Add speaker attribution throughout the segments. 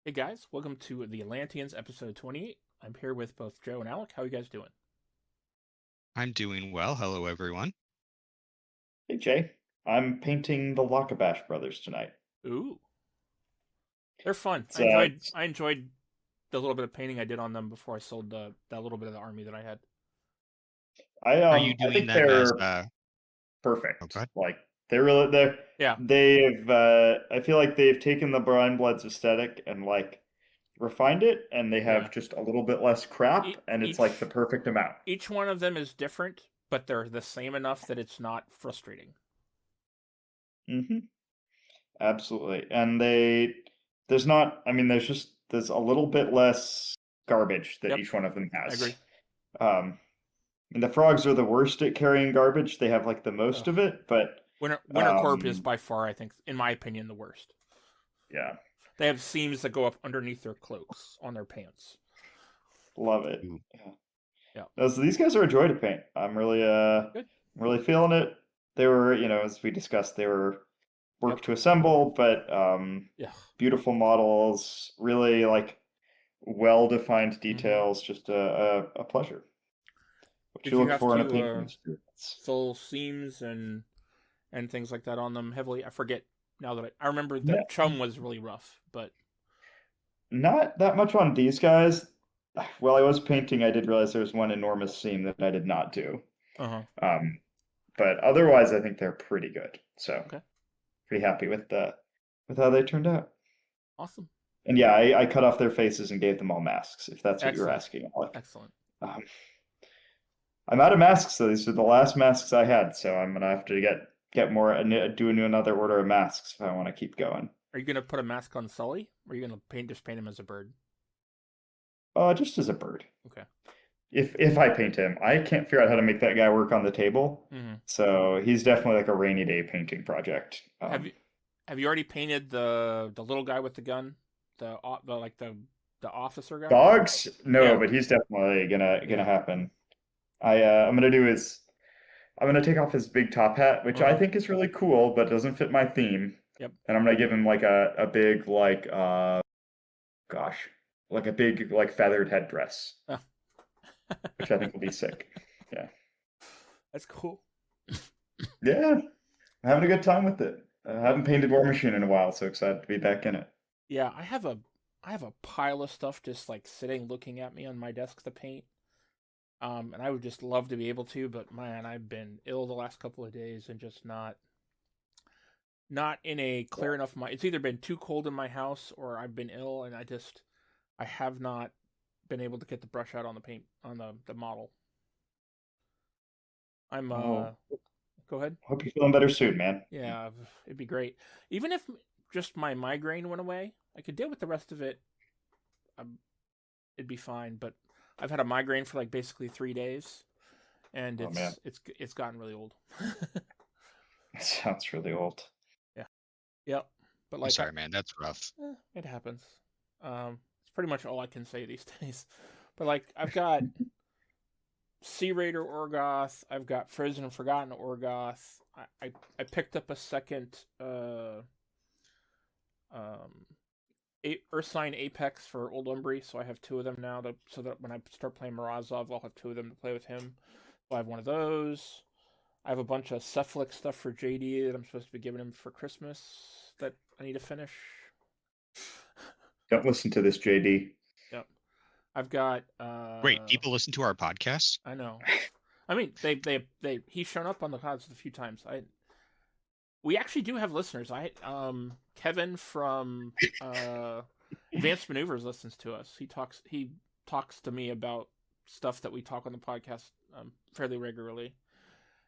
Speaker 1: Hey guys, welcome to the Atlanteans episode 28. I'm here with both Joe and Alec. How are you guys doing?
Speaker 2: I'm doing well. Hello, everyone.
Speaker 3: Hey Jay, I'm painting the Lakabash brothers tonight.
Speaker 1: Ooh, they're fun.
Speaker 3: It's,
Speaker 1: I enjoyed I enjoyed the little bit of painting I did on them before I sold that little bit of the army that I had.
Speaker 2: Are you
Speaker 3: I
Speaker 2: doing
Speaker 3: think
Speaker 2: them as
Speaker 3: they're
Speaker 2: oh
Speaker 3: perfect.
Speaker 2: god?
Speaker 3: Like
Speaker 1: Yeah,
Speaker 3: I feel like they've taken the Blind Bloods aesthetic and like refined it, and they
Speaker 1: yeah.
Speaker 3: have just a little bit less crap,
Speaker 1: E-
Speaker 3: and it's like the
Speaker 1: each
Speaker 3: perfect amount.
Speaker 1: each one of them is different, but they're the same enough that it's not frustrating.
Speaker 3: hmm Absolutely. And there's not, I mean, there's a little bit less garbage that
Speaker 1: Yep,
Speaker 3: each one of them
Speaker 1: I
Speaker 3: has.
Speaker 1: agree.
Speaker 3: Um, And the frogs are the worst at carrying garbage. They have like the
Speaker 1: Ugh.
Speaker 3: most of it, but
Speaker 1: Winter Corp is
Speaker 3: um,
Speaker 1: by far, I think, in my opinion, the worst.
Speaker 3: yeah,
Speaker 1: They have seams that go up underneath their cloaks on their pants.
Speaker 3: love it.
Speaker 2: Ooh.
Speaker 3: Yeah.
Speaker 1: Yeah,
Speaker 3: No, so these guys are a joy to paint.
Speaker 1: good.
Speaker 3: Really feeling it. They were, as we discussed, they were
Speaker 1: Yep.
Speaker 3: work to assemble, but
Speaker 1: Yeah.
Speaker 3: beautiful models, really like well-defined
Speaker 1: Mm-hmm.
Speaker 3: details. Just a pleasure. What
Speaker 1: Did
Speaker 3: you
Speaker 1: you
Speaker 3: look
Speaker 1: have
Speaker 3: for in a
Speaker 1: to
Speaker 3: painting experience.
Speaker 1: sew seams and things like that on them heavily? I forget now that I remember
Speaker 3: No,
Speaker 1: that Chum was really rough, but
Speaker 3: not that much on these guys. While I was painting, I did realize there was one enormous seam that I did not do.
Speaker 1: uh-huh.
Speaker 3: Um, but otherwise, I think they're pretty good. So
Speaker 1: Okay.
Speaker 3: pretty happy with how they turned out.
Speaker 1: Awesome.
Speaker 3: And yeah, I cut off their faces and gave them all masks, if that's what you were
Speaker 1: Excellent.
Speaker 3: asking, Alec.
Speaker 1: Excellent.
Speaker 3: Um, I'm out of masks, so these are the last masks I had. So I'm gonna have to get more, another order of masks if I want to keep going.
Speaker 1: Are you gonna put a mask on Sully? Or are you gonna just paint him as a bird?
Speaker 3: Just as a bird.
Speaker 1: Okay.
Speaker 3: If I paint him, I can't figure out how to make that guy work on the table.
Speaker 1: Mm-hmm.
Speaker 3: So he's definitely like a rainy day painting project.
Speaker 1: Have you have you already painted the little guy with the gun? The like the officer guy?
Speaker 3: Dogs? No,
Speaker 1: Yeah.
Speaker 3: but he's definitely gonna
Speaker 1: Yeah.
Speaker 3: happen. I'm gonna do is I'm gonna take off his big top hat, which I
Speaker 1: Uh-huh.
Speaker 3: think is really cool, but doesn't fit my theme.
Speaker 1: Yep.
Speaker 3: And I'm gonna give him like a big like gosh, like a big like feathered headdress,
Speaker 1: Oh.
Speaker 3: which I think will be sick. Yeah.
Speaker 1: That's cool.
Speaker 3: Yeah. I'm having a good time with it. I
Speaker 1: Yep.
Speaker 3: haven't painted War Machine in a while, so excited to be back in it.
Speaker 1: Yeah, I have a pile of stuff just like sitting looking at me on my desk to paint. And I would just love to be able to, but man, I've been ill the last couple of days and just not in a clear enough mind. It's either been too cold in my house or I've been ill, and I have not been able to get the brush out on the paint on the model. I'm
Speaker 3: Oh,
Speaker 1: Go ahead.
Speaker 3: hope you're feeling better soon, man.
Speaker 1: Yeah, it'd be great. Even if just my migraine went away, I could deal with the rest of it. Um, it'd be fine. But I've had a migraine for like basically 3 days, and
Speaker 3: Oh man,
Speaker 1: it's gotten really old.
Speaker 3: that sounds really old.
Speaker 1: Yeah. Yep. But
Speaker 2: I'm
Speaker 1: like
Speaker 2: sorry, man. That's rough.
Speaker 1: it happens. It's pretty much all I can say these days. But like I've got Sea Raider Orgoth, I've got Frozen and Forgotten Orgoth. I picked up a second um Ursine Apex for Old Umbry, so I have two of them now so that when I start playing Morozov, I'll have two of them to play with him. So I have one of those. I have a bunch of Cephalic stuff for JD that I'm supposed to be giving him for Christmas that I need to finish.
Speaker 3: Don't listen to this, JD.
Speaker 1: Yep. I've got
Speaker 2: Wait, people listen to our podcast?
Speaker 1: I know. I mean, he's shown up on the pods a few times. We actually do have listeners. Kevin from Advanced Maneuvers listens to us. He talks to me about stuff that we talk on the podcast fairly regularly.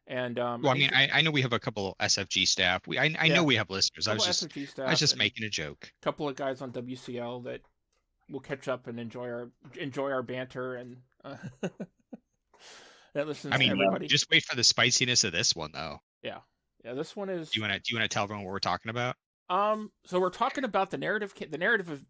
Speaker 1: And
Speaker 2: Well,
Speaker 1: I
Speaker 2: I mean,
Speaker 1: think
Speaker 2: I know we have a couple SFG staff. I know
Speaker 1: yeah,
Speaker 2: we have listeners.
Speaker 1: a couple SFG
Speaker 2: I was
Speaker 1: staff
Speaker 2: just
Speaker 1: and
Speaker 2: making a joke.
Speaker 1: a couple of guys on WCL that will catch up and enjoy our banter and that listens
Speaker 2: I
Speaker 1: to
Speaker 2: mean,
Speaker 1: everybody.
Speaker 2: just wait for the spiciness of this one, though.
Speaker 1: Yeah, yeah. This one is
Speaker 2: Do you wanna tell everyone what we're talking about?
Speaker 1: So we're talking about the narrative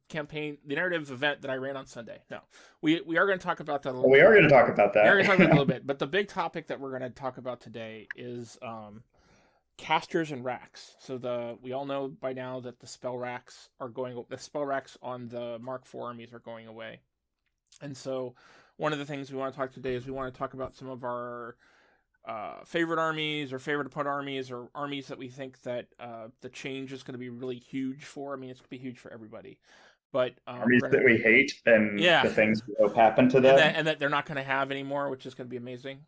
Speaker 1: campaign, the narrative event that I ran on Sunday. No, we are going to talk about that.
Speaker 3: Well, we are going to talk about
Speaker 1: We are
Speaker 3: that.
Speaker 1: going to talk about it a little bit, but the big topic that we're going to talk about today is casters and racks. So we all know by now that the spell racks on the Mark IV armies are going away. And so one of the things we want to talk today is we want to talk about some of our favorite armies or favorite opponent armies or armies that we think that the change is going to be really huge for. I mean, it's going to be huge for everybody. But
Speaker 3: armies that we hate and the things that will happen to them.
Speaker 1: And that they're not going to have anymore, which is going to be amazing.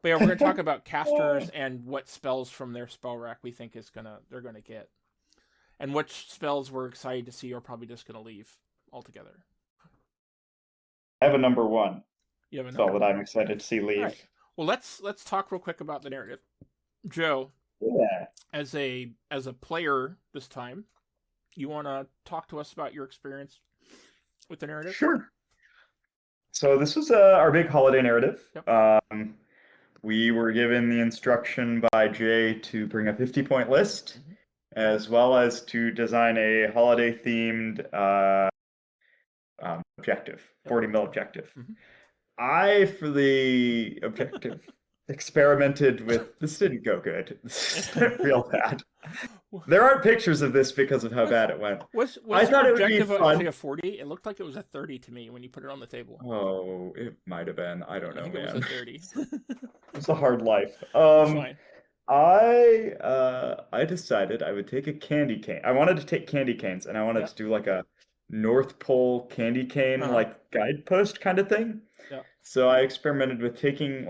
Speaker 1: But yeah, we're going to talk about casters and what spells from their spell rack we think they're going to get. And which spells we're excited to see are probably just going to leave altogether.
Speaker 3: I have a number one.
Speaker 1: You have a
Speaker 3: spell that I'm excited to see leave.
Speaker 1: Right. Well, let's talk real quick about the narrative. Joe, as a player this time, you want to talk to us about your experience with the narrative?
Speaker 3: Sure. So this was our big holiday narrative.
Speaker 1: Yep.
Speaker 3: We were given the instruction by Jay to bring a 50-point list, as well as to design a holiday-themed objective, 40 mil objective. I, for the objective, experimented with, this didn't go good. This is real bad. There aren't pictures of this because of how bad it went.
Speaker 1: I thought it would be fun. A 40? It looked like it was a 30 to me when you put it on the table.
Speaker 3: Oh, it might have been. I don't know,
Speaker 1: man.
Speaker 3: It
Speaker 1: was a 30.
Speaker 3: It's a hard life.
Speaker 1: Fine.
Speaker 3: I decided I would take a candy cane. I wanted to take candy canes, and I wanted to do like a North Pole candy cane like guidepost kind of thing.
Speaker 1: Yeah.
Speaker 3: So I experimented with taking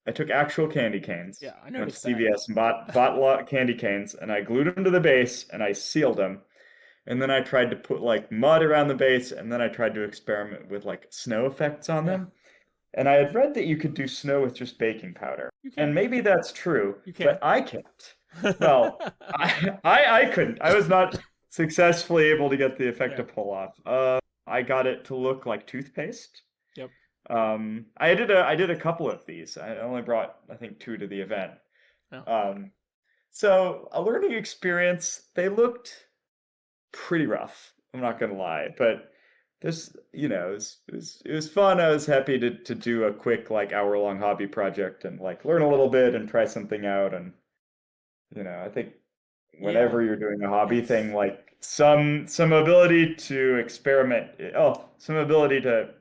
Speaker 3: I took actual candy canes.
Speaker 1: Yeah, I noticed
Speaker 3: went to CVS and bought a lot of candy canes, and I glued them to the base, and I sealed them. And then I tried to put mud around the base, and then I tried to experiment with snow effects on them. And I had read that you could do snow with just baking powder. And maybe that's true, but I can't. Well, I couldn't. I was not successfully able to get the effect to pull off. I got it to look like toothpaste.
Speaker 1: Yep.
Speaker 3: I did a couple of these. I only brought, I think, 2 to the event.
Speaker 1: Oh.
Speaker 3: So a learning experience. They looked pretty rough. I'm not gonna lie, but there's, it was fun. I was happy to do a quick hour-long hobby project and learn a little bit and try something out. And I think whenever you're doing a hobby thing, some ability to experiment. Some ability to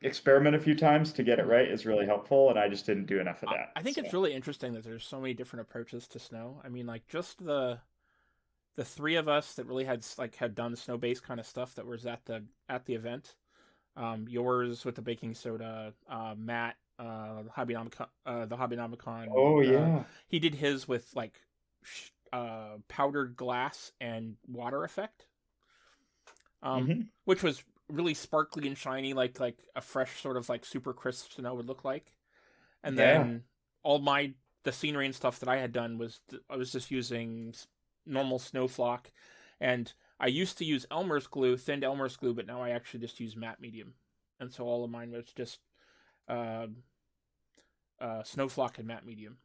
Speaker 3: experiment a few times to get it right is really helpful, and I just didn't do enough of that.
Speaker 1: I think it's really interesting that there's so many different approaches to snow. I mean, just the 3 of us that really had done snow-based kind of stuff that was at the event. Yours with the baking soda, Matt, the Hobbynomicon.
Speaker 3: Oh yeah.
Speaker 1: He did his with powdered glass and water effect. Which was really sparkly and shiny, like a fresh sort of super crisp snow would look like. And then all the scenery and stuff that I had done I was just using normal snow flock, and I used to use Elmer's glue, thinned Elmer's glue, but now I actually just use matte medium, and so all of mine was just snow flock and matte medium.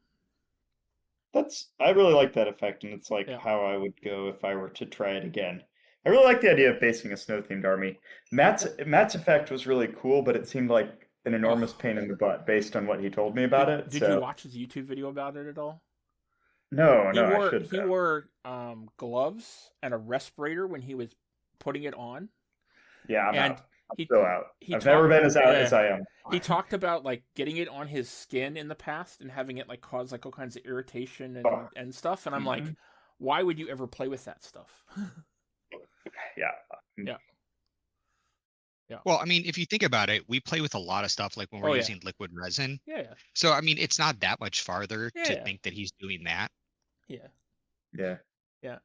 Speaker 3: I really like that effect, and it's how I would go if I were to try it again. I really like the idea of basing a snow-themed army. Matt's effect was really cool, but it seemed like an enormous pain in the butt based on what he told me about it.
Speaker 1: Did you watch his YouTube video about it at all?
Speaker 3: No, I should.
Speaker 1: He wore gloves and a respirator when he was putting it on.
Speaker 3: Yeah, I'm out. I'm so out. I've never been as out as I am.
Speaker 1: He talked about getting it on his skin in the past and having it cause all kinds of irritation and stuff. And I'm like, why would you ever play with that stuff?
Speaker 3: Yeah.
Speaker 2: Well, I mean, if you think about it, we play with a lot of stuff when we're using liquid resin.
Speaker 1: Yeah.
Speaker 2: So, I mean, it's not that much farther to think that he's doing that.
Speaker 1: Yeah.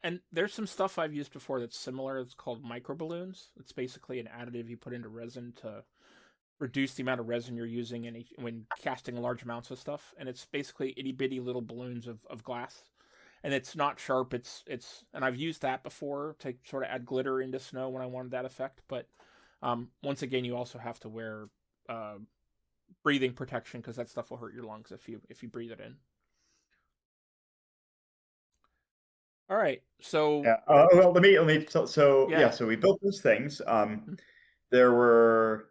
Speaker 1: And there's some stuff I've used before that's similar. It's called microballoons. It's basically an additive you put into resin to reduce the amount of resin you're using when casting large amounts of stuff. And it's basically itty bitty little balloons of glass. And it's not sharp. And I've used that before to sort of add glitter into snow when I wanted that effect. But once again, you also have to wear breathing protection because that stuff will hurt your lungs if you breathe it in. All right, so
Speaker 3: well, let me. So we built those things. I think there were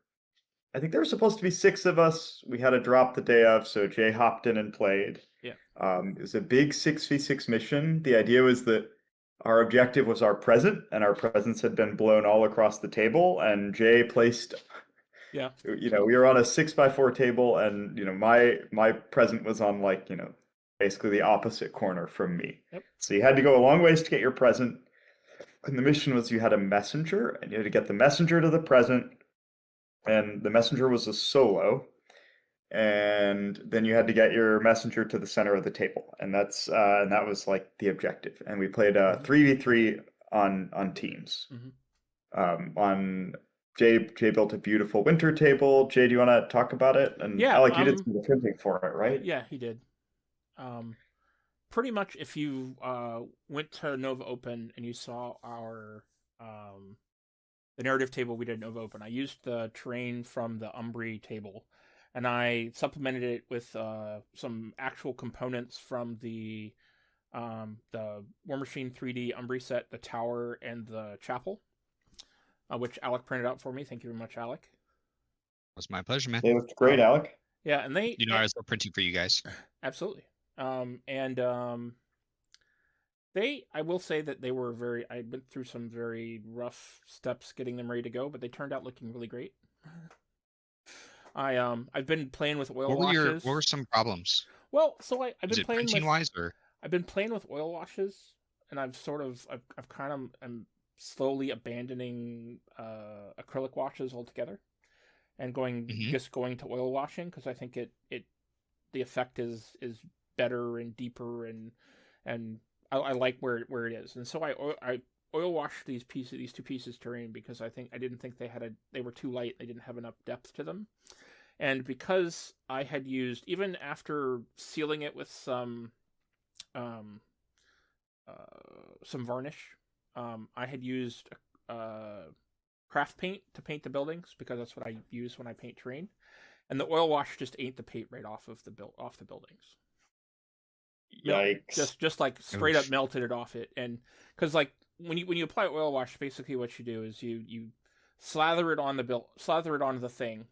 Speaker 3: supposed to be 6 of us. We had a drop the day of, so Jay hopped in and played.
Speaker 1: Yeah.
Speaker 3: It was a big 6v6 mission. The idea was that our objective was our present, and our presents had been blown all across the table, and Jay placed,
Speaker 1: Yeah.
Speaker 3: we were on a 6x4 table, and my present was on, like, basically the opposite corner from me.
Speaker 1: Yep.
Speaker 3: So you had to go a long ways to get your present. And the mission was you had a messenger, and you had to get the messenger to the present, and the messenger was a solo, and then you had to get your messenger to the center of the table, and that was like the objective. And we played 3v3 on teams. On Jay built a beautiful winter table. Jay, do you want to talk about it? And
Speaker 1: Yeah,
Speaker 3: Alec, you did some of the printing for it, right?
Speaker 1: Yeah, he did. Pretty much, if you went to Nova Open and you saw our the narrative table we did at Nova Open, I used the terrain from the Umbri table, and I supplemented it with some actual components from the War Machine 3D Umbri set, the tower and the chapel, which Alec printed out for me. Thank you very much, Alec.
Speaker 2: It was my pleasure, man.
Speaker 3: It looked great, Alec.
Speaker 1: Yeah, and
Speaker 2: I was still printing for you guys.
Speaker 1: Absolutely. I will say that they were I went through some very rough steps getting them ready to go, but they turned out looking really great. I've been playing with oil washes.
Speaker 2: What were some problems?
Speaker 1: Well, so I've been playing
Speaker 2: printing wise, or
Speaker 1: I've been playing with oil washes, and I've kind of am slowly abandoning acrylic washes altogether, and going to oil washing, because I think the effect is better and deeper, and I like where it is. And so I oil washed these two pieces terrain, because I didn't think they were too light. They didn't have enough depth to them. And because I had used, even after sealing it with some varnish, I had used craft paint to paint the buildings, because that's what I use when I paint terrain. And the oil wash just ate the paint right off the buildings.
Speaker 3: Yikes!
Speaker 1: Just like straight up melted it off it. And because, like, when you apply oil wash, basically what you do is you slather it onto the thing,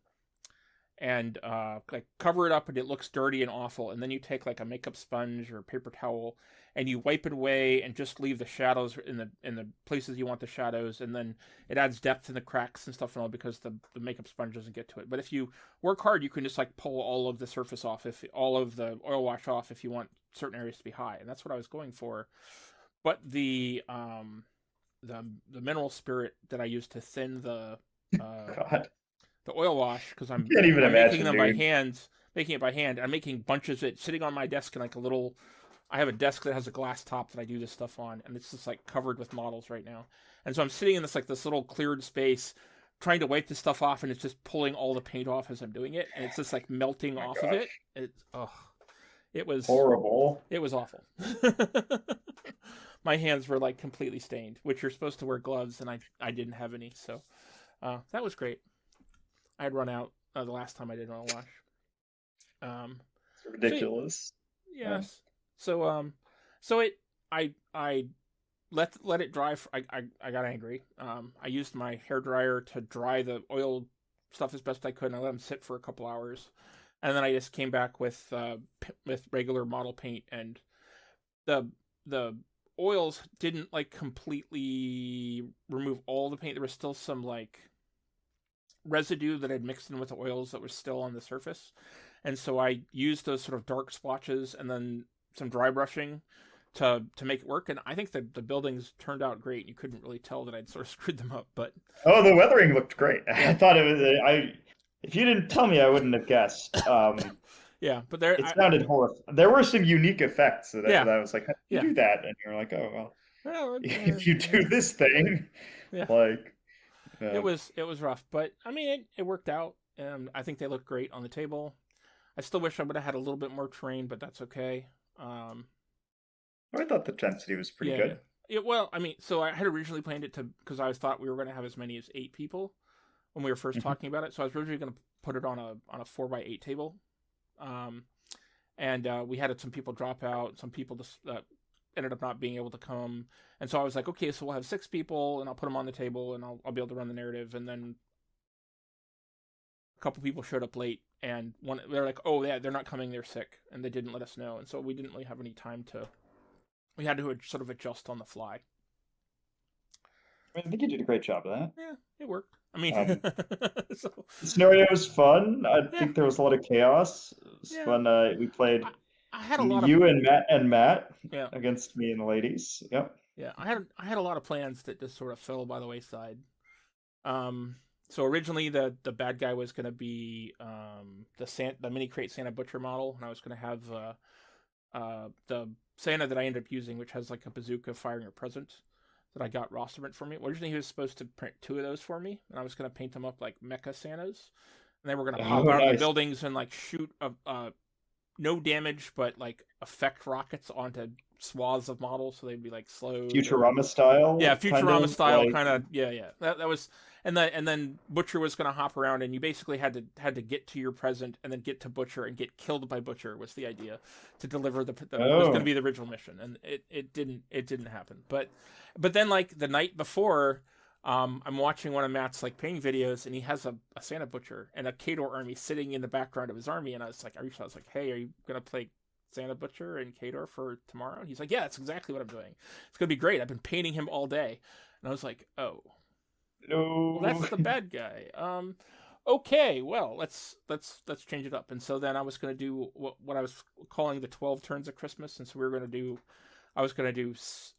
Speaker 1: and like cover it up, and it looks dirty and awful. And then you take like a makeup sponge or a paper towel, and you wipe it away, and just leave the shadows in the places you want the shadows, and then it adds depth in the cracks and stuff and all, because the makeup sponge doesn't get to it. But if you work hard, you can just like pull all of the surface off, all of the oil wash off, if you want certain areas to be high. And that's what I was going for. But the mineral spirit that I used to thin the oil wash, because I'm making them by hand, making it by hand. I'm making bunches of it sitting on my desk in like a little. I have a desk that has a glass top that I do this stuff on, and it's just like covered with models right now. And so I'm sitting in this little cleared space, trying to wipe this stuff off, and it's just pulling all the paint off as I'm doing it, and it's just like melting off of it. It was
Speaker 3: horrible.
Speaker 1: It was awful. My hands were like completely stained, which you're supposed to wear gloves, and I didn't have any, so that was great. I had run out the last time I did oil wash.
Speaker 3: It's ridiculous.
Speaker 1: Yes. So I let it dry. I got angry. I used my hairdryer to dry the oil stuff as best I could, and I let them sit for a couple hours, and then I just came back with regular model paint, and the oils didn't like completely remove all the paint. There was still some like residue that I'd mixed in with the oils that was still on the surface, and so I used those sort of dark splotches and then some dry brushing to make it work. And I think that the buildings turned out great. You couldn't really tell that I'd sort of screwed them up, but
Speaker 3: the weathering looked great. I thought it was if you didn't tell me, I wouldn't have guessed.
Speaker 1: Yeah, but
Speaker 3: it sounded horrible. There were some unique effects that I was like, how do you do that? And you're like, oh well, if you do this thing,
Speaker 1: it was rough, but I mean it worked out. I think they look great on the table. I still wish I would have had a little bit more terrain, but that's okay.
Speaker 3: I thought the density was pretty good.
Speaker 1: Yeah, well, I mean, so I had originally planned it because I thought we were going to have as many as 8 people when we were first talking about it. So I was originally going to put it on a 4x8 table, and we had some people drop out. Some people just ended up not being able to come, and so I was like, okay, so we'll have 6 people, and I'll put them on the table, and I'll be able to run the narrative, and then a couple people showed up late, and they're like, "Oh yeah, they're not coming. They're sick," and they didn't let us know, and so we didn't really have any time to. We had to sort of adjust on the fly.
Speaker 3: I think you did a great job of that.
Speaker 1: Yeah, it worked. I mean,
Speaker 3: the scenario was fun. I think there was a lot of chaos. It was fun. We played.
Speaker 1: I had a lot of
Speaker 3: you and Matt against me and the ladies. Yep.
Speaker 1: Yeah, I had a lot of plans that just sort of fell by the wayside. So originally the bad guy was going to be the mini crate Santa Butcher model, and I was going to have the Santa that I ended up using, which has like a bazooka firing a present that I got Rosterman for me. Originally he was supposed to print 2 of those for me, and I was going to paint them up like mecha Santas, and they were going to pop out of the buildings and like shoot no damage, but like affect rockets onto swaths of models, so they'd be like slow.
Speaker 3: Futurama style.
Speaker 1: Yeah, Futurama style kind of. Yeah. That was, and then Butcher was going to hop around, and you basically had to get to your present and then get to Butcher and get killed by Butcher was the idea to deliver was going to be the original mission, and it didn't happen. But then like the night before. I'm watching one of Matt's like painting videos, and he has a Santa Butcher and a Kador army sitting in the background of his army. And I was like, hey, are you gonna play Santa Butcher and Kador for tomorrow? And he's like, yeah, that's exactly what I'm doing. It's gonna be great. I've been painting him all day. And I was like, oh,
Speaker 3: no,
Speaker 1: well, that's the bad guy. Okay, well, let's change it up. And so then I was gonna do what I was calling the 12 turns of Christmas, and so I was gonna do 6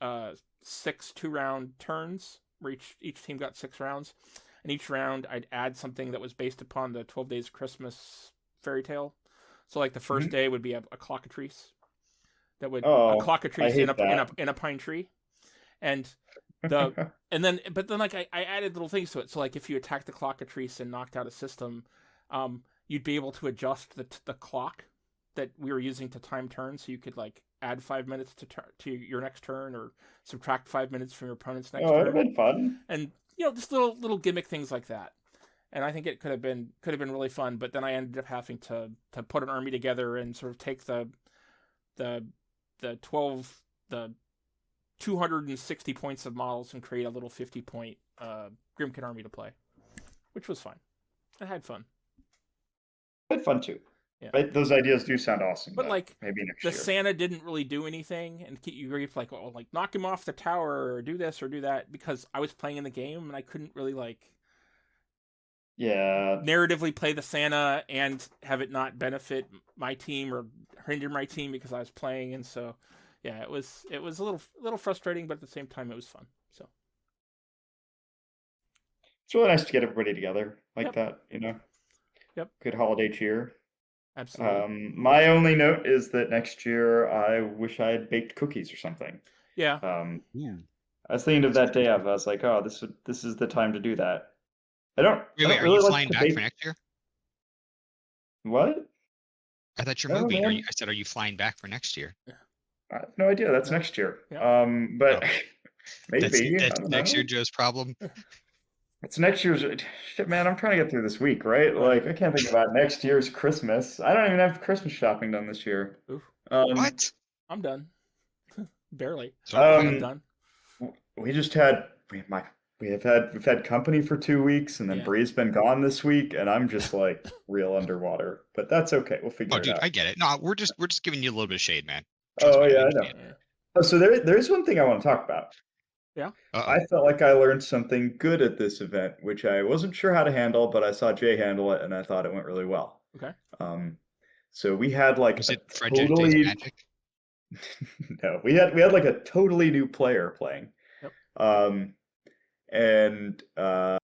Speaker 1: 2-round turns. Where each team got 6 rounds, and each round I'd add something that was based upon the 12 Days of Christmas fairy tale. So like the first day would be a clockatrice that would a clockatrice in a pine tree, and but then like I added little things to it. So like if you attacked the clockatrice and knocked out a system, you'd be able to adjust the clock that we were using to time turns, so you could like add 5 minutes to your next turn, or subtract 5 minutes from your opponent's next turn.
Speaker 3: That'd have been fun.
Speaker 1: And just little gimmick things like that. And I think it could have been really fun. But then I ended up having to put an army together and sort of take the 260 points of models and create a little 50-point Grimkin army to play, which was fun. I had fun.
Speaker 3: I had fun too. Yeah. Right? Those ideas do sound awesome.
Speaker 1: But like
Speaker 3: maybe next
Speaker 1: year.
Speaker 3: The
Speaker 1: Santa didn't really do anything, and you were like, oh, like knock him off the tower or do this or do that, because I was playing in the game and I couldn't really like narratively play the Santa and have it not benefit my team or hinder my team because I was playing. And so yeah, it was a little frustrating, but at the same time it was fun. So
Speaker 3: it's really nice to get everybody together like that,
Speaker 1: Yep.
Speaker 3: Good holiday cheer.
Speaker 1: Absolutely.
Speaker 3: My only note is that next year I wish I had baked cookies or something.
Speaker 1: Yeah.
Speaker 3: I was thinking of that day of. I was like, oh, this is the time to do that. I don't
Speaker 2: are
Speaker 3: really
Speaker 2: you
Speaker 3: like
Speaker 2: flying back for next year?
Speaker 3: What?
Speaker 2: I thought you're moving. I said, are you flying back for next year?
Speaker 3: I have no idea. That's next year. Yeah. But maybe
Speaker 2: that's next year, Joe's problem.
Speaker 3: It's next year's shit, man. I'm trying to get through this week, right? Like I can't think about next year's Christmas. I don't even have Christmas shopping done this year.
Speaker 2: What?
Speaker 1: I'm done. Barely.
Speaker 3: I'm done. We've had company for 2 weeks, and then Bree's been gone this week, and I'm just like real underwater. But that's okay. We'll figure it out.
Speaker 2: I get it. No, we're just giving you a little bit of shade, man.
Speaker 3: Trust me, I know. Oh, so there is one thing I want to talk about.
Speaker 1: Yeah.
Speaker 3: I felt like I learned something good at this event, which I wasn't sure how to handle, but I saw Jay handle it, and I thought it went really well.
Speaker 1: Okay.
Speaker 3: So we had like
Speaker 2: was it totally magic?
Speaker 3: No, we had like a totally new player playing.
Speaker 1: Yep.
Speaker 3: And I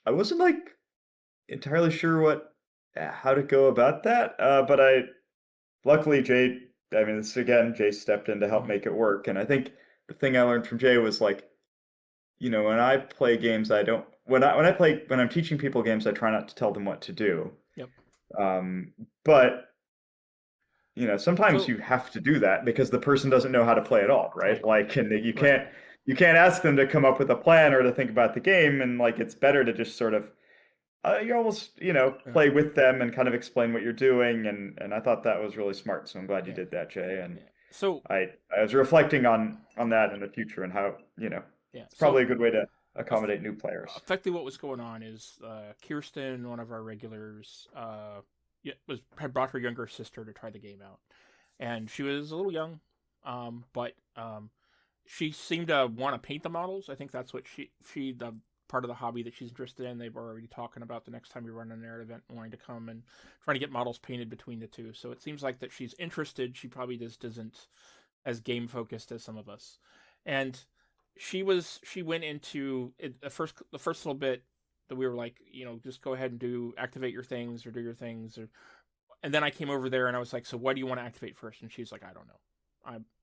Speaker 3: wasn't like entirely sure how to go about that. But luckily Jay stepped in to help make it work, and I think the thing I learned from Jay was like, when I play games, when I'm teaching people games, I try not to tell them what to do.
Speaker 1: Yep.
Speaker 3: But sometimes you have to do that because the person doesn't know how to play at all, right? Like, and you can't ask them to come up with a plan or to think about the game, and like it's better to just sort of you almost play with them and kind of explain what you're doing, and I thought that was really smart. So I'm glad you did that, Jay. And
Speaker 1: so
Speaker 3: I was reflecting on that in the future and how it's probably a good way to accommodate new players.
Speaker 1: Effectively, what was going on is Kirsten, one of our regulars, had brought her younger sister to try the game out, and she was a little young, but she seemed to want to paint the models. I think that's what the part of the hobby that she's interested in. They were already talking about the next time we run a narrative event, wanting to come and trying to get models painted between the two. So it seems like that she's interested. She probably just isn't as game focused as some of us. And she went into it, the first little bit that we were like, just go ahead and activate your things or do your things. And then I came over there and I was like, so what do you want to activate first? And she's like, I don't know.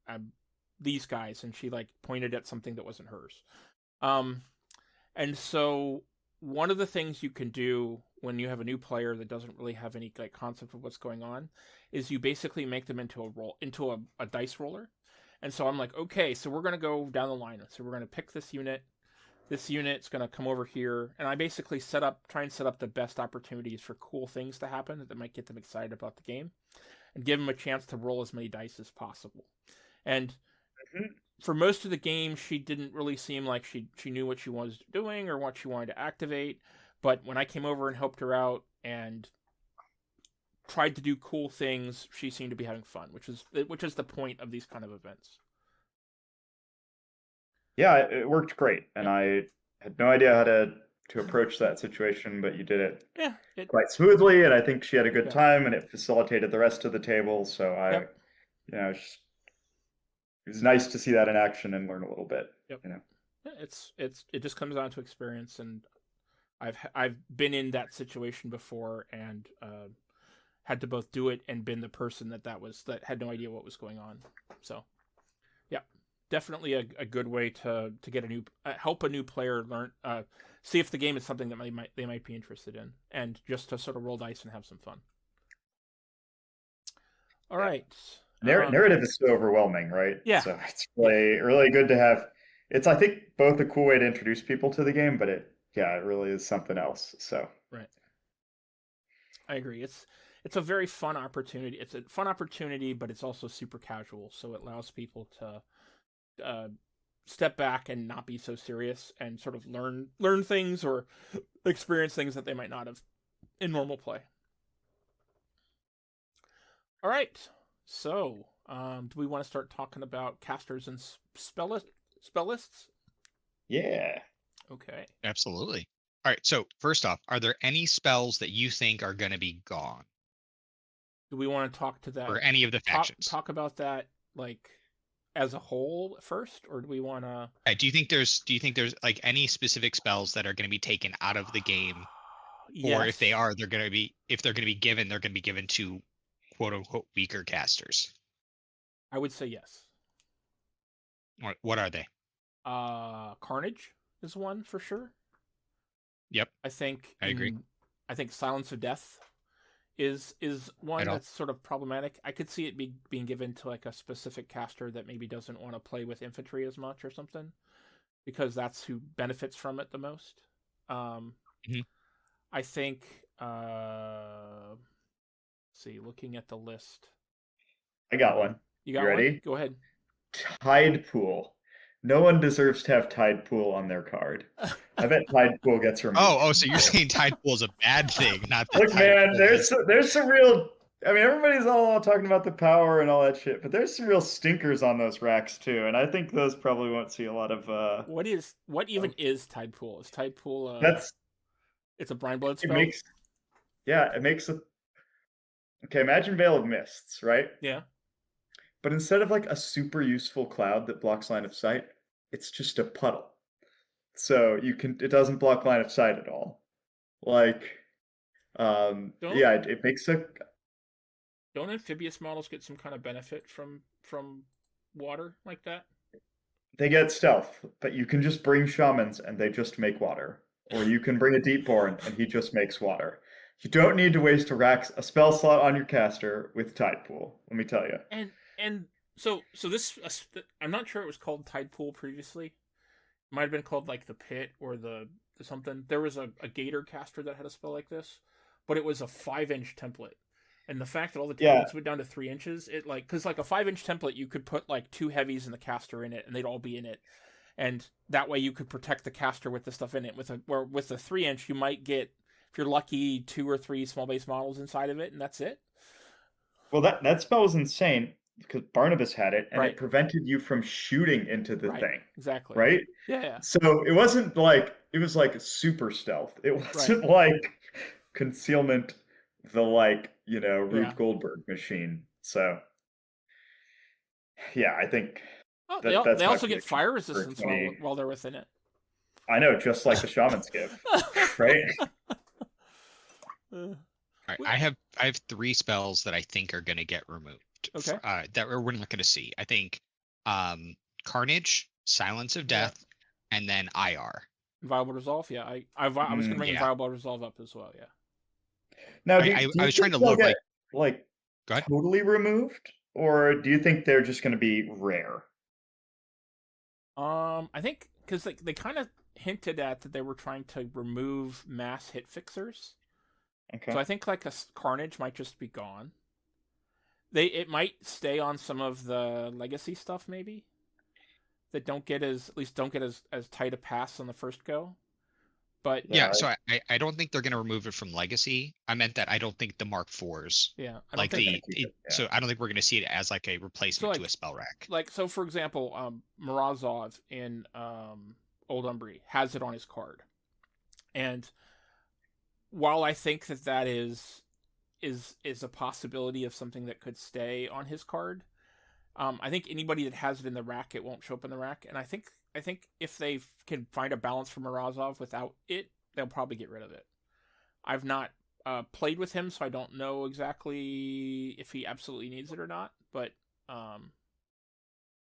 Speaker 1: I'm these guys. And she like pointed at something that wasn't hers. And so one of the things you can do when you have a new player that doesn't really have any like concept of what's going on is you basically make them into a dice roller. And so I'm like, okay, so we're going to go down the line. So we're going to pick this unit. This unit's going to come over here. And I basically try and set up the best opportunities for cool things to happen that might get them excited about the game and give them a chance to roll as many dice as possible. And for most of the game, she didn't really seem like she knew what she was doing or what she wanted to activate. But when I came over and helped her out and tried to do cool things, she seemed to be having fun, which is the point of these kind of events.
Speaker 3: Yeah, it worked great, and I had no idea how to approach that situation, but you did it quite smoothly, and I think she had a good time, and it facilitated the rest of the table. So it was nice to see that in action and learn a little bit.
Speaker 1: It just comes down to experience, and I've been in that situation before and had to both do it and been the person that had no idea what was going on. So definitely a good way to get help a new player learn, see if the game is something that they might be interested in, and just to sort of roll dice and have some fun. All right.
Speaker 3: Narrative is so overwhelming, right?
Speaker 1: Yeah.
Speaker 3: So it's really good to have. It's, I think, both a cool way to introduce people to the game, but it really is something else. So
Speaker 1: right. I agree. It's a very fun opportunity. It's a fun opportunity, but it's also super casual. So it allows people to step back and not be so serious and sort of learn things or experience things that they might not have in normal play. All right. So, do we want to start talking about casters and spell lists?
Speaker 3: Yeah.
Speaker 1: Okay.
Speaker 2: Absolutely. All right. So first off, are there any spells that you think are going to be gone?
Speaker 1: Do we want to talk to that?
Speaker 2: Or any of the factions?
Speaker 1: Talk about that like as a whole first, or do we want to?
Speaker 2: Do you think there's like any specific spells that are going to be taken out of the game,
Speaker 1: yes.
Speaker 2: Or if they're going to be given to quote unquote weaker casters?
Speaker 1: I would say yes.
Speaker 2: What are they?
Speaker 1: Carnage is one for sure.
Speaker 2: Yep.
Speaker 1: I agree. I think Silence of Death is one that's sort of problematic. I could see it being given to like a specific caster that maybe doesn't want to play with infantry as much or something, because that's who benefits from it the most. I think see, looking at the list.
Speaker 3: I got one.
Speaker 1: You got
Speaker 3: ready?
Speaker 1: One? Go ahead.
Speaker 3: Tide Pool. No one deserves to have Tide Pool on their card. I bet Tide Pool gets removed.
Speaker 2: Oh, so you're saying Tide Pool is a bad thing, not that.
Speaker 3: Look, man, there's some real. I mean, everybody's all talking about the power and all that shit, but there's some real stinkers on those racks too, and I think those probably won't see a lot of. What
Speaker 1: even is Tide Pool? Is Tide Pool? It's a blind blood spell.
Speaker 3: It makes a. Okay, imagine Veil of Mists, right?
Speaker 1: Yeah.
Speaker 3: But instead of like a super useful cloud that blocks line of sight, it's just a puddle. So it doesn't block line of sight at all. Like, it makes a.
Speaker 1: Don't amphibious models get some kind of benefit from water like that?
Speaker 3: They get stealth, but you can just bring shamans and they just make water. Or you can bring a Deepborn and he just makes water. You don't need to waste a spell slot on your caster with Tide Pool, let me tell you.
Speaker 1: And so this, I'm not sure it was called Tide Pool previously. It might have been called like the Pit or the something. There was a Gator caster that had a spell like this, but it was a 5-inch template. And the fact that all the templates went down to 3 inches, because like a 5-inch template, you could put like 2 heavies in the caster in it, and they'd all be in it. and that way you could protect the caster with the stuff in it. With the 3-inch, you might get, if you're lucky, 2 or 3 small base models inside of it, and that's it.
Speaker 3: Well, that spell was insane because Barnabas had it, and
Speaker 1: Right.
Speaker 3: it prevented you from shooting into the
Speaker 1: Right.
Speaker 3: thing.
Speaker 1: Exactly.
Speaker 3: Right?
Speaker 1: Yeah.
Speaker 3: So it wasn't like, it was like super stealth. It wasn't like concealment, the like, Rube Goldberg machine. So yeah, I think that's
Speaker 1: they
Speaker 3: my
Speaker 1: also get
Speaker 3: prediction
Speaker 1: fire
Speaker 3: for
Speaker 1: resistance
Speaker 3: 20.
Speaker 1: while they're within it.
Speaker 3: I know, just like the shaman's gift, right?
Speaker 2: All right, I have 3 spells that I think are going to get removed.
Speaker 1: Okay.
Speaker 2: That we're not going to see. I think Carnage, Silence of Death, and then IR.
Speaker 1: Inviolable Resolve, yeah. I was going to bring Inviolable Resolve up as well, yeah.
Speaker 3: Now, I was trying to look like totally removed, or do you think they're just going to be rare?
Speaker 1: I think because they kind of hinted at that they were trying to remove mass hit fixers. Okay. So I think like a Carnage might just be gone. It might stay on some of the legacy stuff maybe. That don't get as tight a pass on the first go. But
Speaker 2: yeah, so I don't think they're going to remove it from legacy. I meant that I don't think the Mark IVs.
Speaker 1: Yeah,
Speaker 2: so I don't think we're going to see it as like a replacement to a spell rack.
Speaker 1: Like so, for example, Morozov in Old Umbry has it on his card, and while I think that is a possibility of something that could stay on his card, I think anybody that has it in the rack, it won't show up in the rack, and I think if they can find a balance for Morozov without it, they'll probably get rid of it. I've not played with him, so I don't know exactly if he absolutely needs it or not, but I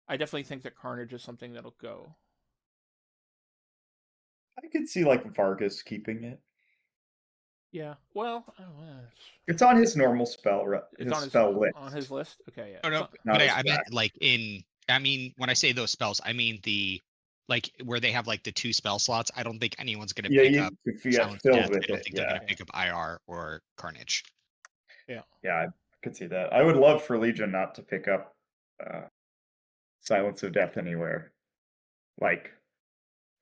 Speaker 1: definitely think that Carnage is something that'll go.
Speaker 3: I could see like Vargas keeping it.
Speaker 1: Yeah, well,
Speaker 3: it's on his normal spell. His spell list.
Speaker 1: On his list. Okay, yeah.
Speaker 2: Oh no, but I meant like when I say those spells, I mean the like where they have like the 2 spell slots. I don't think anyone's going to pick up Silence of Death. I don't think they're going to pick up IR or Carnage.
Speaker 1: Yeah.
Speaker 3: Yeah, I could see that. I would love for Legion not to pick up Silence of Death anywhere. Like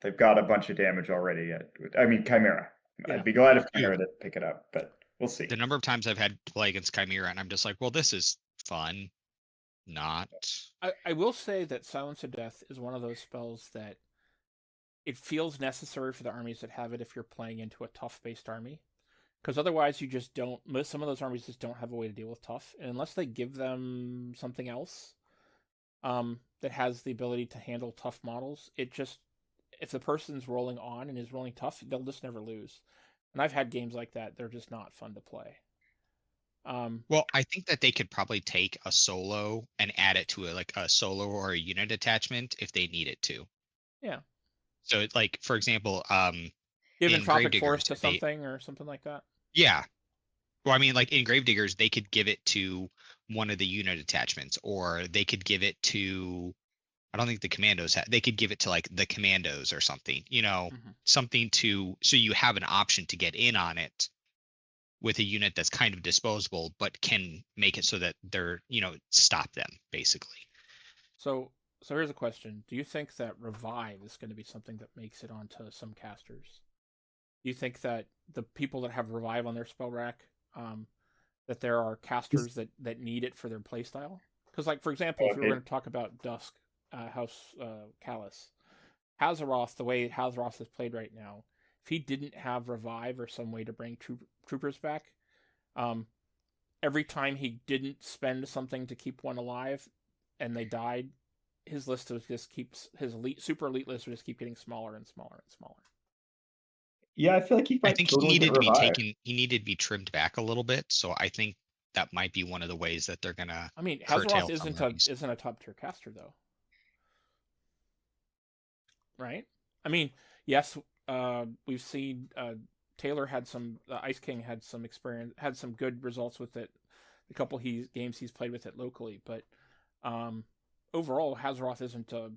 Speaker 3: they've got a bunch of damage already. I mean, Chimera. Yeah. I'd be glad if Chimera didn't pick it up, but we'll see.
Speaker 2: The number of times I've had to play against Chimera, and I'm just like, well, this is fun. Not.
Speaker 1: I will say that Silence of Death is one of those spells that it feels necessary for the armies that have it if you're playing into a tough-based army. Because otherwise you just don't... Some of those armies just don't have a way to deal with tough. And unless they give them something else that has the ability to handle tough models, it just... If the person's rolling on and is rolling tough, they'll just never lose. And I've had games like that. They're just not fun to play.
Speaker 2: Well, I think that they could probably take a solo and add it to a solo or a unit attachment if they need it to.
Speaker 1: Yeah.
Speaker 2: So, like, for example,
Speaker 1: give Entropic Force to something or something like that.
Speaker 2: Yeah. Well, I mean, like in Gravediggers, they could give it to one of the unit attachments, or they could give it to... I don't think the commandos they could give it to like the commandos or something, something so you have an option to get in on it with a unit that's kind of disposable, but can make it so that they're, stop them basically.
Speaker 1: So here's a question. Do you think that Revive is going to be something that makes it onto some casters? Do you think that the people that have Revive on their spell rack, that there are casters that need it for their playstyle? Because like, for example, if we were going to talk about Dusk, House Callus, Hazaroth, the way Hazaroth is played right now, if he didn't have Revive or some way to bring troopers back, every time he didn't spend something to keep one alive and they died, his list was just his super elite list would just keep getting smaller and smaller and smaller.
Speaker 3: Yeah, I feel like he
Speaker 2: needed to be taken. He needed to be trimmed back a little bit. So I think that might be one of the ways that they're gonna.
Speaker 1: I mean, Hazaroth isn't a top tier caster though. Right? I mean, yes, we've seen Taylor had Ice King had some experience, had some good results with it. The couple games he's played with it locally, but overall, Hazaroth isn't a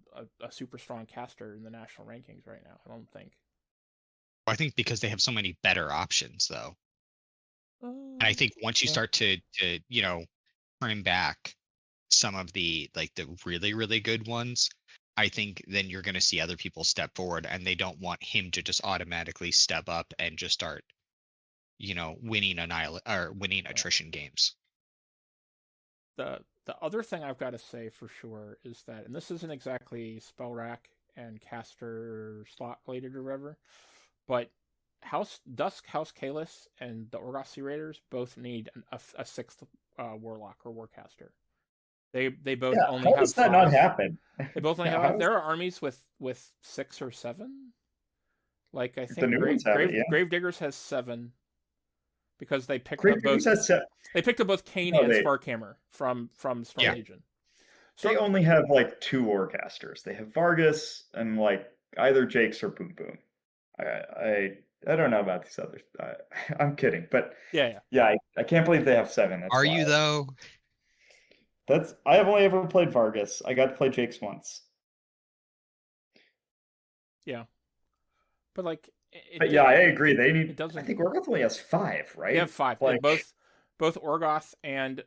Speaker 1: super strong caster in the national rankings right now. I don't think.
Speaker 2: I think because they have so many better options, though. And I think once you start to trim back some of the really, really good ones, I think then you're going to see other people step forward, and they don't want him to just automatically step up and just start, winning winning attrition games.
Speaker 1: The other thing I've got to say for sure is that, and this isn't exactly spell rack and caster slot related or whatever, but Dusk, House Kalis, and the Orgoth Sea Raiders both need a sixth warlock or warcaster. They both only
Speaker 3: how
Speaker 1: have
Speaker 3: does that
Speaker 1: 5.
Speaker 3: not happen?
Speaker 1: They both only have. There are armies with 6 or 7. Like I think Gravediggers has 7 because they picked up both. They picked up both Kane and Sparkhammer from Storm Legion.
Speaker 3: So they only have like 2 warcasters. They have Vargas and like either Jakes or Boom Boom. I don't know about these others. I'm kidding, but yeah. I can't believe they have 7. That's
Speaker 2: Are
Speaker 3: wild.
Speaker 2: you though?
Speaker 3: I have only ever played Vargas. I got to play Jakes once.
Speaker 1: Yeah, but like.
Speaker 3: I agree. They need. I think Orgoth only has 5, right?
Speaker 1: They have 5.
Speaker 3: Like,
Speaker 1: both Orgoth and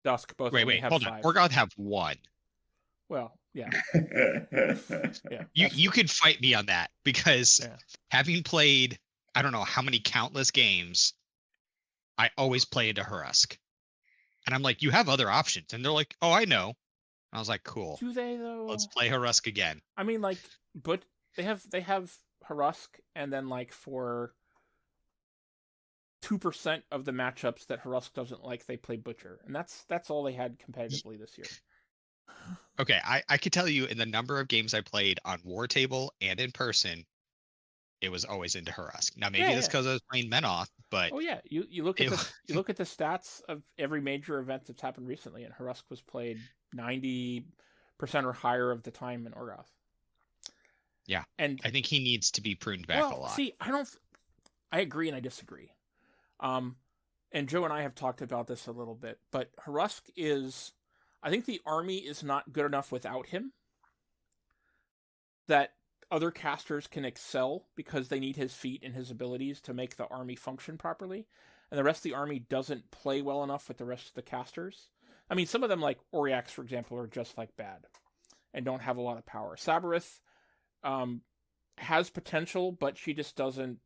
Speaker 1: Dusk both.
Speaker 2: Wait,
Speaker 1: have
Speaker 2: hold
Speaker 1: 5.
Speaker 2: on. Orgoth have 1.
Speaker 1: Well, yeah.
Speaker 2: Yeah. You could fight me on that because having played, I don't know how many countless games, I always play into Hurusk. And I'm like, you have other options. And they're like, oh, I know. I was like, cool.
Speaker 1: Do they though?
Speaker 2: Let's play Hurusk again.
Speaker 1: I mean, like, but they have Hurusk, and then like for 2% of the matchups that Hurusk doesn't like, they play Butcher, and that's all they had competitively this year.
Speaker 2: Okay, I could tell you in the number of games I played on War Table and in person, it was always into Hurusk. Now maybe that's because I was playing Menoth, but
Speaker 1: you look at you look at the stats of every major event that's happened recently, and Hurusk was played 90% or higher of the time in Orgoth.
Speaker 2: Yeah,
Speaker 1: and
Speaker 2: I think he needs to be pruned back a lot.
Speaker 1: See, I agree and I disagree. And Joe and I have talked about this a little bit, but Hurusk is, I think the army is not good enough without him. That other casters can excel because they need his feat and his abilities to make the army function properly, and the rest of the army doesn't play well enough with the rest of the casters. I mean, some of them, like Oriax, for example, are just like bad and don't have a lot of power. Sabarith has potential, but she just doesn't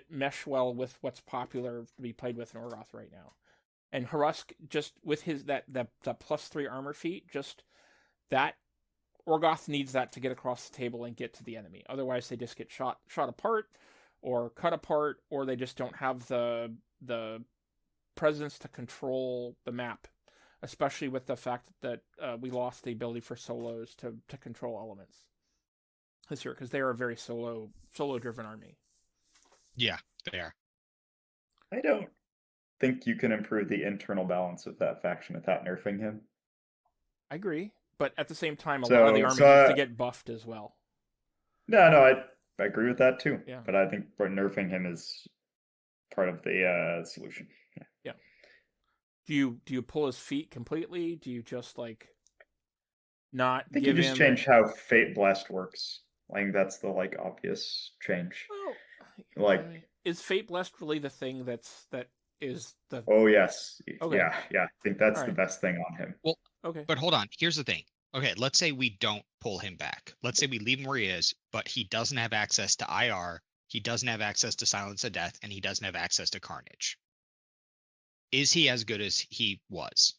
Speaker 1: mesh well with what's popular to be played with in Orgoth right now. And Hurusk, just with his that +3 armor feat, just that Orgoth needs that to get across the table and get to the enemy. Otherwise, they just get shot apart or cut apart, or they just don't have the presence to control the map. Especially with the fact that we lost the ability for solos to control elements this year, because they are a very solo driven army.
Speaker 2: Yeah, they are.
Speaker 3: I don't think you can improve the internal balance of that faction without nerfing him.
Speaker 1: I agree, but at the same time, a lot of the army needs to get buffed as well.
Speaker 3: No, I agree with that too. Yeah. But I think nerfing him is part of the solution.
Speaker 1: Yeah. Do you pull his feet completely? Do you just like not?
Speaker 3: I think
Speaker 1: give
Speaker 3: you just
Speaker 1: him...
Speaker 3: change how Fate Blessed works. Like that's the obvious change.
Speaker 1: Well, is Fate Blessed really the thing that is the?
Speaker 3: Oh yes,
Speaker 1: okay.
Speaker 3: Yeah. I think that's the best thing on him.
Speaker 2: Well, okay. But hold on. Here's the thing. Okay, let's say we don't pull him back. Let's say we leave him where he is, but he doesn't have access to IR. He doesn't have access to Silence of Death, and he doesn't have access to Carnage. Is he as good as he was?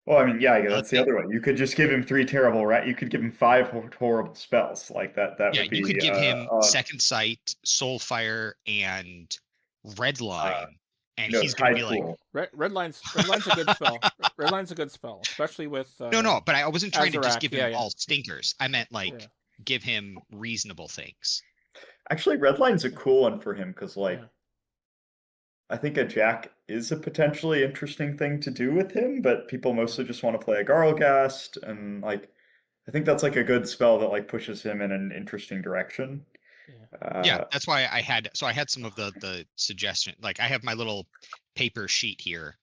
Speaker 3: Well, I mean, yeah, that's the other one. You could just give him 3 terrible, right? You could give him 5 horrible spells like that. That would be.
Speaker 2: You could give him Second Sight, Soulfire, and Redline, and he's gonna be
Speaker 3: cool.
Speaker 1: like Redline's a good spell. Redline's a good spell, especially with.
Speaker 2: No, but I wasn't trying
Speaker 1: Azarac,
Speaker 2: to just give him all stinkers. I meant give him reasonable things.
Speaker 3: Actually, Redline's a cool one for him because I think a Jack is a potentially interesting thing to do with him, but people mostly just want to play a Garlgast, and I think that's a good spell that pushes him in an interesting direction.
Speaker 2: Yeah, that's why I had some of the suggestion. I have my little paper sheet here.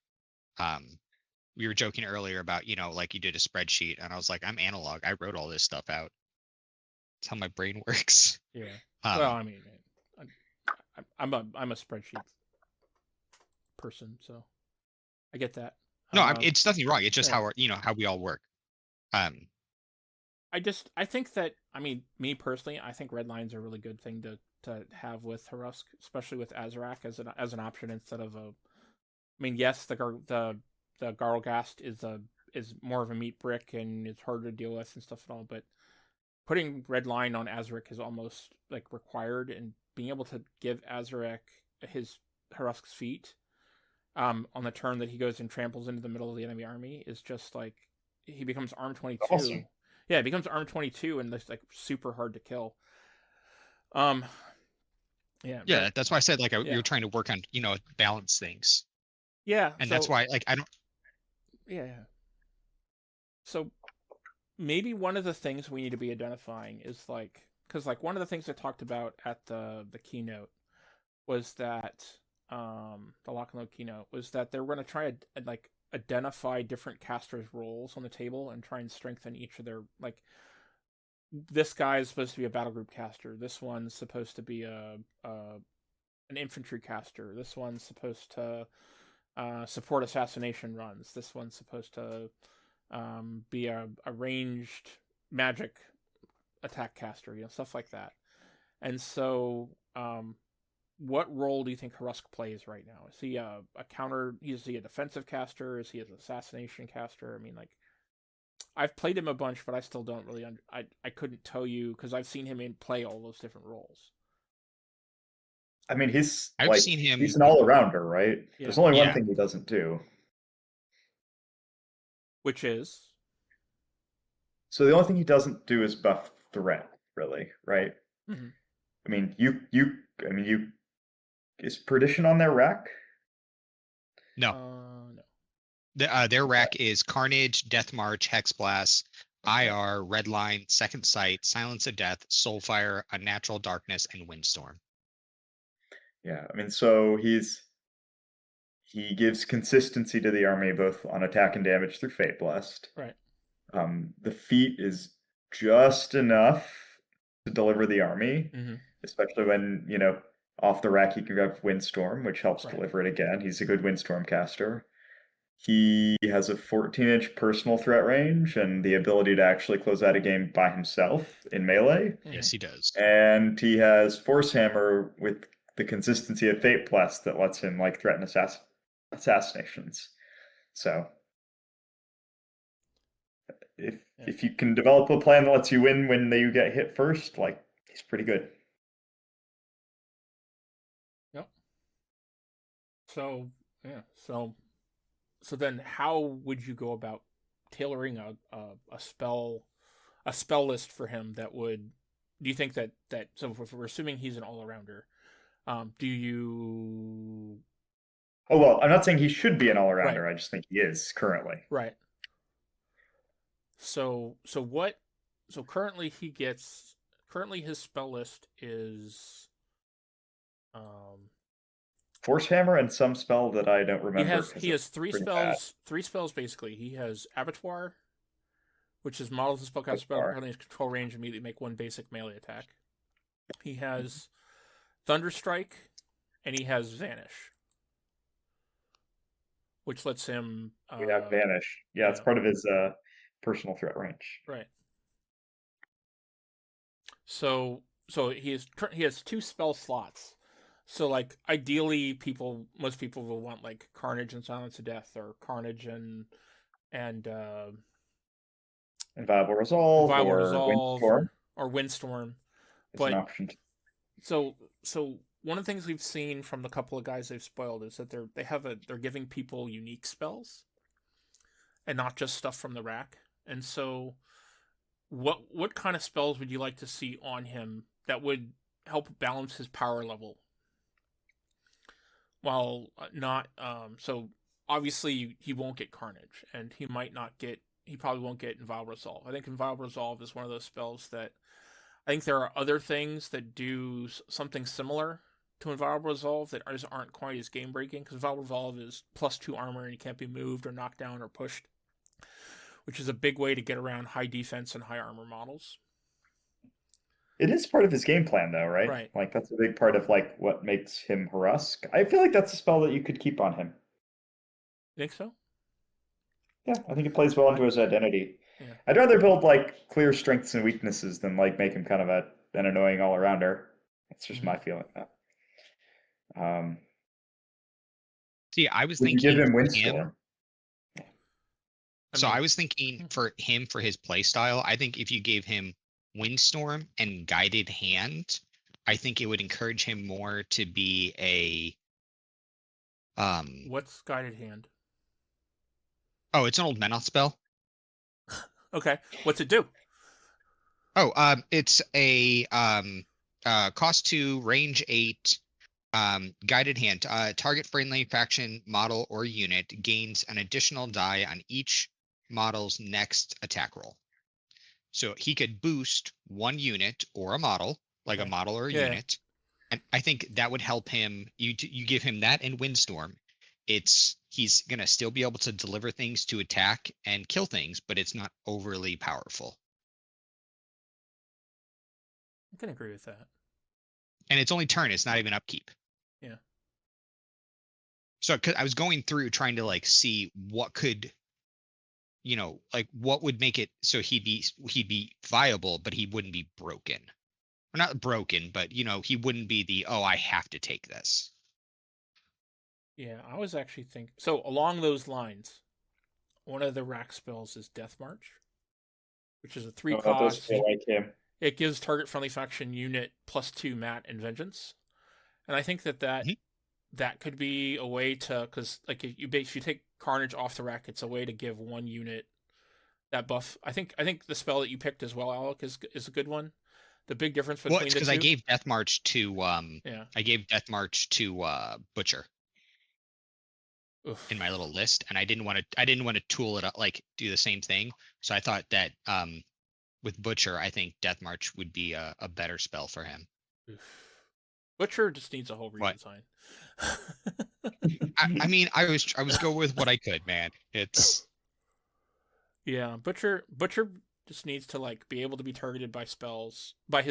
Speaker 2: We were joking earlier about you did a spreadsheet, and I was like, I'm analog. I wrote all this stuff out. It's how my brain works.
Speaker 1: Yeah. Well, I mean, I'm a spreadsheet person, so I get that.
Speaker 2: No, it's nothing wrong. It's just
Speaker 1: yeah.
Speaker 2: how we all work.
Speaker 1: I think that, I mean, me personally, I think red line's a really good thing to have with Harusk, especially with Azarak as an option instead of a. I mean, yes, the Garlgast is more of a meat brick and it's harder to deal with and stuff and all, but putting red line on Azarak is almost like required, and being able to give Azarak his Harusk's feet on the turn that he goes and tramples into the middle of the enemy army is just like he becomes arm 22.
Speaker 3: Awesome.
Speaker 1: Yeah, it becomes arm 22 and it's like super hard to kill. Yeah.
Speaker 2: Yeah,
Speaker 1: but,
Speaker 2: that's why I said you're trying to work on balance things.
Speaker 1: Yeah,
Speaker 2: and that's why I don't.
Speaker 1: Yeah. So maybe one of the things we need to be identifying is because one of the things I talked about at the keynote was that the lock and load keynote was that they're going to try to identify different casters' roles on the table and try and strengthen each of their this guy is supposed to be a battle group caster. This one's supposed to be an infantry caster. This one's supposed to support assassination runs. This one's supposed to be a ranged magic attack caster, stuff like that. And so, what role do you think Harusk plays right now? Is he a counter? Is he a defensive caster? Is he an assassination caster? I mean, I've played him a bunch, but I still don't really. I couldn't tell you because I've seen him play all those different roles.
Speaker 3: I mean,
Speaker 2: I've seen him.
Speaker 3: He's an all-arounder, right?
Speaker 1: Yeah.
Speaker 3: There's only one thing he doesn't do,
Speaker 1: which is.
Speaker 3: So the only thing he doesn't do is buff threat, really, right?
Speaker 1: Mm-hmm.
Speaker 3: I mean, is Perdition on their rack?
Speaker 2: No.
Speaker 1: No.
Speaker 2: Their rack is Carnage, Death March, Hex Blast, IR, Redline, Second Sight, Silence of Death, Soulfire, Unnatural Darkness, and Windstorm.
Speaker 3: Yeah, I mean, so he gives consistency to the army both on attack and damage through Fate Blast.
Speaker 1: Right.
Speaker 3: The feat is just enough to deliver the army, especially when, off the rack he can grab Windstorm, which helps deliver it again. He's a good Windstorm caster. He has a 14-inch personal threat range and the ability to actually close out a game by himself in melee.
Speaker 2: Yes, he does.
Speaker 3: And he has Force Hammer with the consistency of Fate Blast that lets him threaten assassinations. So if you can develop a plan that lets you win when you get hit first, he's pretty good.
Speaker 1: Yep. So then how would you go about tailoring a spell list for him that would, do you think that so if we're assuming he's an all-arounder, do you...
Speaker 3: Oh, well, I'm not saying he should be an all-arounder. Right. I just think he is currently.
Speaker 1: Right. So currently his spell list is
Speaker 3: Force Hammer and some spell that I don't remember.
Speaker 1: He has three spells basically. He has Abattoir, which is models the spellcaster spell having his control range immediately make one basic melee attack. He has Thunderstrike, and he has Vanish, which lets him.
Speaker 3: We have Vanish. Yeah, it's part of his personal threat range.
Speaker 1: Right. So he has two spell slots. So ideally, most people will want Carnage and Silence of Death, or Carnage and
Speaker 3: Inviolable Resolve,
Speaker 1: or Windstorm.
Speaker 3: It's an option.
Speaker 1: So one of the things we've seen from the couple of guys they've spoiled is that they're giving people unique spells, and not just stuff from the rack. And so, what kind of spells would you like to see on him that would help balance his power level? While not so obviously he won't get Carnage, and he probably won't get Inviolable Resolve. I think Inviolable Resolve is one of those spells that I think there are other things that do something similar to Inviolable Resolve that aren't quite as game breaking, because Inviolable Resolve is +2 armor and he can't be moved or knocked down or pushed, which is a big way to get around high defense and high armor models.
Speaker 3: It is part of his game plan, though, right?
Speaker 1: Right.
Speaker 3: That's a big part of what makes him Harusk. I feel like that's a spell that you could keep on him.
Speaker 1: You think so?
Speaker 3: Yeah, I think it plays well into his identity.
Speaker 1: Yeah.
Speaker 3: I'd rather build like clear strengths and weaknesses than like make him kind of an annoying all arounder. That's just my feeling. Um,
Speaker 2: See, I was
Speaker 3: would you give
Speaker 2: thinking
Speaker 3: him
Speaker 2: for him.
Speaker 3: Windstorm?
Speaker 2: So I was thinking for him for his play style, I think if you gave him Windstorm and Guided Hand, I think it would encourage him more to be a
Speaker 1: What's Guided Hand?
Speaker 2: Oh, it's an old Menoth spell.
Speaker 1: Okay. What's it do?
Speaker 2: Oh, it's a cost 2, range 8, Guided Hand. Target friendly faction model or unit gains an additional die on each model's next attack roll. So he could boost one unit or a model, like a
Speaker 1: Okay.
Speaker 2: model or a
Speaker 1: Yeah.
Speaker 2: unit, and I think that would help him. You give him that and Windstorm. He's gonna still be able to deliver things to attack and kill things, but it's not overly powerful.
Speaker 1: I can agree with that.
Speaker 2: And it's only turn, it's not even upkeep.
Speaker 1: Yeah.
Speaker 2: So 'cause I was going through trying to like see what could, like what would make it so he'd be viable, but he wouldn't be broken. Or not broken, but he wouldn't be the, oh, I have to take this.
Speaker 1: Yeah, I was actually thinking. So along those lines, one of the rack spells is Death March, which is a 3
Speaker 3: Oh, that does
Speaker 1: cost.
Speaker 3: feel like him.
Speaker 1: It gives target friendly faction unit +2 mat and vengeance, and I think that could be a way to, because like if you take Carnage off the rack, it's a way to give one unit that buff. I think the spell that you picked as well, Alec, is a good one. The big difference between the two.
Speaker 2: Because I gave Death March to
Speaker 1: Yeah.
Speaker 2: I gave Death March to Butcher.
Speaker 1: Oof.
Speaker 2: In my little list, and I didn't want to tool it up, like do the same thing. So I thought that with Butcher, I think Death March would be a better spell for him.
Speaker 1: Oof. Butcher just needs a whole redesign.
Speaker 2: I mean, I was go with what I could, man. It's
Speaker 1: yeah, Butcher just needs to like be able to be targeted by spells, by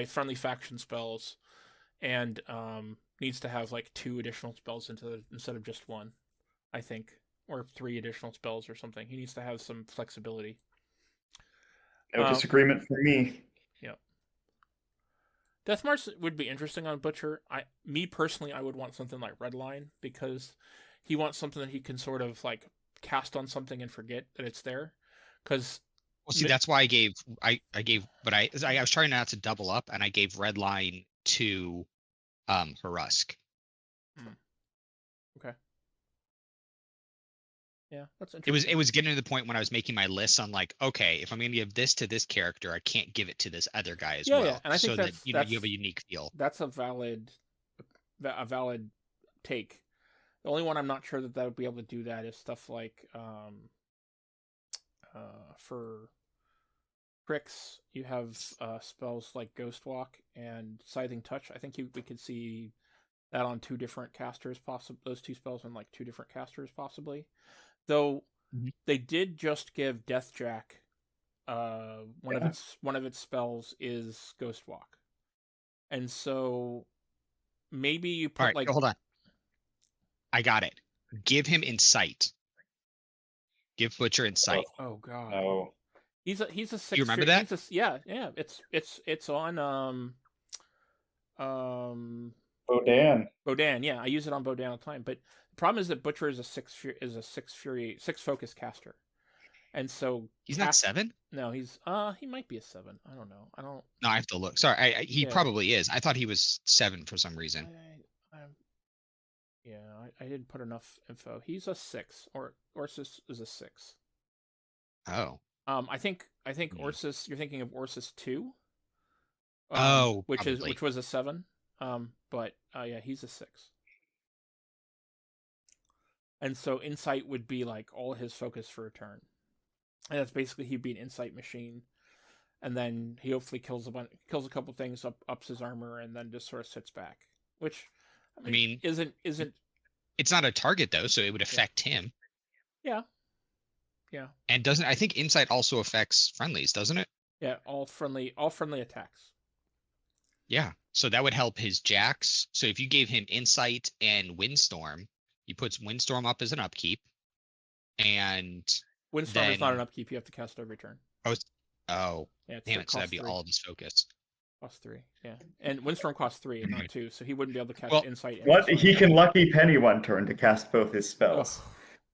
Speaker 1: friendly faction spells, and needs to have like 2 additional spells instead of just 1, I think, or 3 additional spells or something. He needs to have some flexibility.
Speaker 3: No disagreement for me.
Speaker 1: Yep. Death March would be interesting on Butcher. Me personally, I would want something like Redline, because he wants something that he can sort of like cast on something and forget that it's there. Because
Speaker 2: that's why I gave, but I was trying not to double up, and I gave Redline to Harusk.
Speaker 1: Okay. Yeah, that's interesting.
Speaker 2: It was getting to the point when I was making my list on like, okay, if I'm going to give this to this character, I can't give it to this other guy as well.
Speaker 1: Yeah, and I think
Speaker 2: so that you have a unique feel.
Speaker 1: That's a valid take. The only one I'm not sure that would be able to do that is stuff like for Pricks, you have spells like Ghost Walk and Scything Touch. I think we could see that on 2 different casters, those 2 spells on like 2 different casters possibly. Though they did just give Deathjack one of its spells is Ghost Walk. And so maybe you put
Speaker 2: All right, hold on. I got it. Give him Insight. Give Butcher Insight.
Speaker 1: Oh god.
Speaker 3: Oh.
Speaker 1: He's a 6.
Speaker 2: You remember that?
Speaker 1: Yeah. It's on Bodan. Yeah, I use it on Bodan all the time. But the problem is that Butcher is a 6 focus caster, and so
Speaker 2: he's not 7.
Speaker 1: No, he might be a 7. I don't know. No,
Speaker 2: I have to look. Sorry, he probably is. I thought he was 7 for some reason.
Speaker 1: I didn't put enough info. He's a 6, or Ursus is a 6.
Speaker 2: Oh.
Speaker 1: I think Ursus. You're thinking of Ursus 2. Which was a 7. But yeah, he's a 6. And so Insight would be like all his focus for a turn, and that's basically he'd be an Insight machine, and then he hopefully kills a couple things, ups his armor, and then just sort of sits back. Which I mean isn't.
Speaker 2: It's not a target though, so it would affect him.
Speaker 1: Yeah.
Speaker 2: And I think Insight also affects friendlies, doesn't it?
Speaker 1: Yeah, all friendly attacks.
Speaker 2: Yeah, so that would help his jacks. So if you gave him Insight and Windstorm, he puts Windstorm up as an upkeep, and
Speaker 1: Windstorm is not
Speaker 2: then
Speaker 1: an upkeep. You have to cast every turn.
Speaker 2: oh
Speaker 1: Yeah, it's
Speaker 2: damn it, so that'd be
Speaker 1: three.
Speaker 2: all of his focus.
Speaker 1: Cost 3, yeah. And Windstorm costs 3, not 2, so he wouldn't be able to cast
Speaker 2: Well,
Speaker 1: Insight. And
Speaker 3: What?
Speaker 1: Insight.
Speaker 3: He can Lucky Penny one turn to cast both his spells.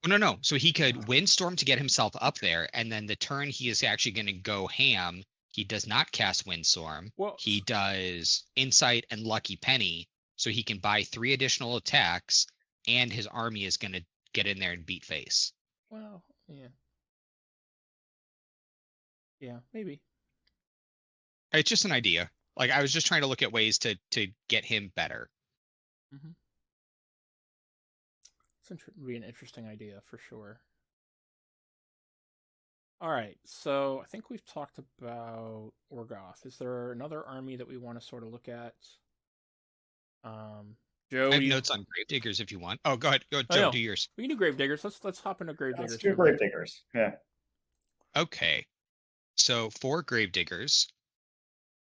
Speaker 2: Oh, no. So he could Windstorm to get himself up there, and then the turn he is actually going to go ham. He does not cast Windstorm.
Speaker 1: Well,
Speaker 2: He does Insight and Lucky Penny, so he can buy 3 additional attacks, and his army is going to get in there and beat face.
Speaker 1: Well, yeah. Yeah, maybe.
Speaker 2: It's just an idea. Like, I was just trying to look at ways to get him better.
Speaker 1: Mm-hmm. It's be an interesting idea for sure. All right, so I think we've talked about Orgoth. Is there another army that we want to sort of look at? Joe,
Speaker 2: I have notes on Gravediggers if you want. Oh, go ahead. Go, Joe,
Speaker 1: no.
Speaker 2: do yours.
Speaker 1: We can do Gravediggers. Let's hop into Gravediggers.
Speaker 3: Let's do Gravediggers. Yeah.
Speaker 2: Okay. So for Gravediggers,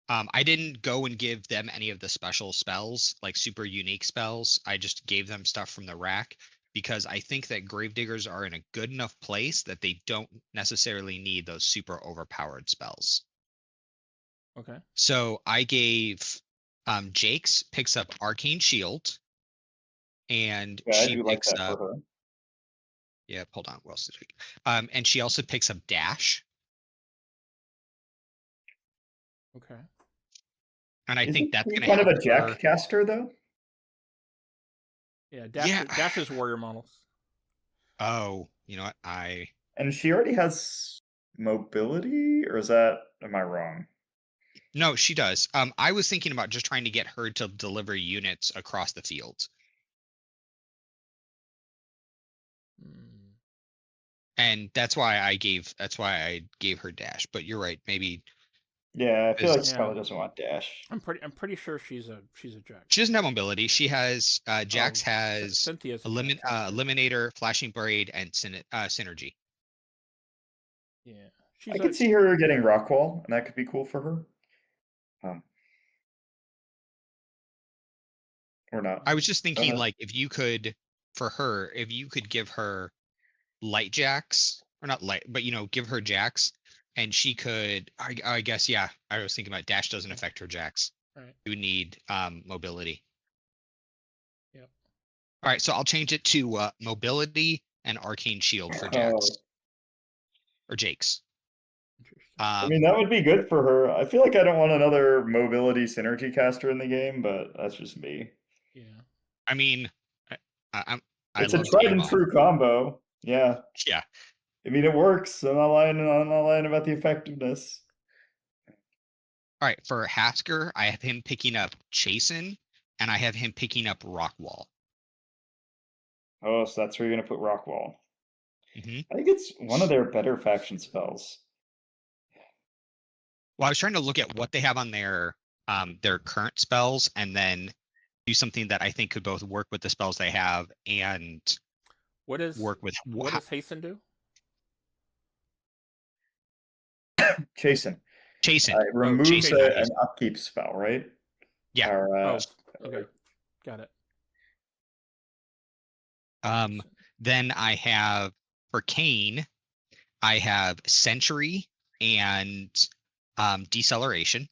Speaker 2: I didn't go and give them any of the special spells, like super unique spells. I just gave them stuff from the rack because I think that Gravediggers are in a good enough place that they don't necessarily need those super overpowered spells.
Speaker 1: Okay.
Speaker 2: So I gave Jake's picks up Arcane Shield, and
Speaker 3: Yeah, I
Speaker 2: she
Speaker 3: do like
Speaker 2: picks
Speaker 3: that
Speaker 2: up.
Speaker 3: for her.
Speaker 2: Yeah, hold on. What else did we? And she also picks up Dash.
Speaker 1: Okay.
Speaker 2: And I think that's going to
Speaker 3: kind
Speaker 2: help
Speaker 3: of a Jack
Speaker 2: her.
Speaker 3: caster though.
Speaker 1: Yeah, Dash is warrior models.
Speaker 2: Oh, you know what?
Speaker 3: And she already has mobility, or am I wrong?
Speaker 2: No, she does. I was thinking about just trying to get her to deliver units across the field. And that's why I gave her Dash. But you're right. Maybe.
Speaker 3: Yeah, I feel like
Speaker 1: Yeah.
Speaker 3: Scarlet doesn't want Dash.
Speaker 1: I'm pretty sure she's a Jack.
Speaker 2: She doesn't have mobility. She has Jax has
Speaker 1: Cynthia's
Speaker 2: Eliminator, Flashing Blade, and Synergy.
Speaker 1: Yeah,
Speaker 3: I could see her getting Rockwall, and that could be cool for her. Or not.
Speaker 2: I was just thinking, like, if you could give her light Jax, or not light, but give her Jax, and she could. I guess, yeah. I was thinking about Dash doesn't affect her Jax.
Speaker 1: Right.
Speaker 2: You need mobility.
Speaker 1: Yep.
Speaker 2: All right, so I'll change it to mobility and Arcane Shield for Jax. Or Jake's.
Speaker 3: I mean, that would be good for her. I feel like I don't want another mobility synergy caster in the game, but that's just me.
Speaker 1: Yeah.
Speaker 2: I mean,
Speaker 3: it's a tried and true combo. Yeah.
Speaker 2: Yeah.
Speaker 3: I mean, it works. I'm not lying about the effectiveness.
Speaker 2: All right, for Hasker, I have him picking up Chasen, and I have him picking up Rockwall.
Speaker 3: Oh, so that's where you're gonna put Rockwall.
Speaker 2: Mm-hmm.
Speaker 3: I think it's one of their better faction spells.
Speaker 2: Well, I was trying to look at what they have on their current spells, and then do something that I think could both work with the spells they have and work with.
Speaker 1: What does Hasten do?
Speaker 3: Chasen. It removes an upkeep spell, right?
Speaker 2: Yeah.
Speaker 1: Okay. Got it.
Speaker 2: Then I have, for Kane, I have Sentry and Deceleration.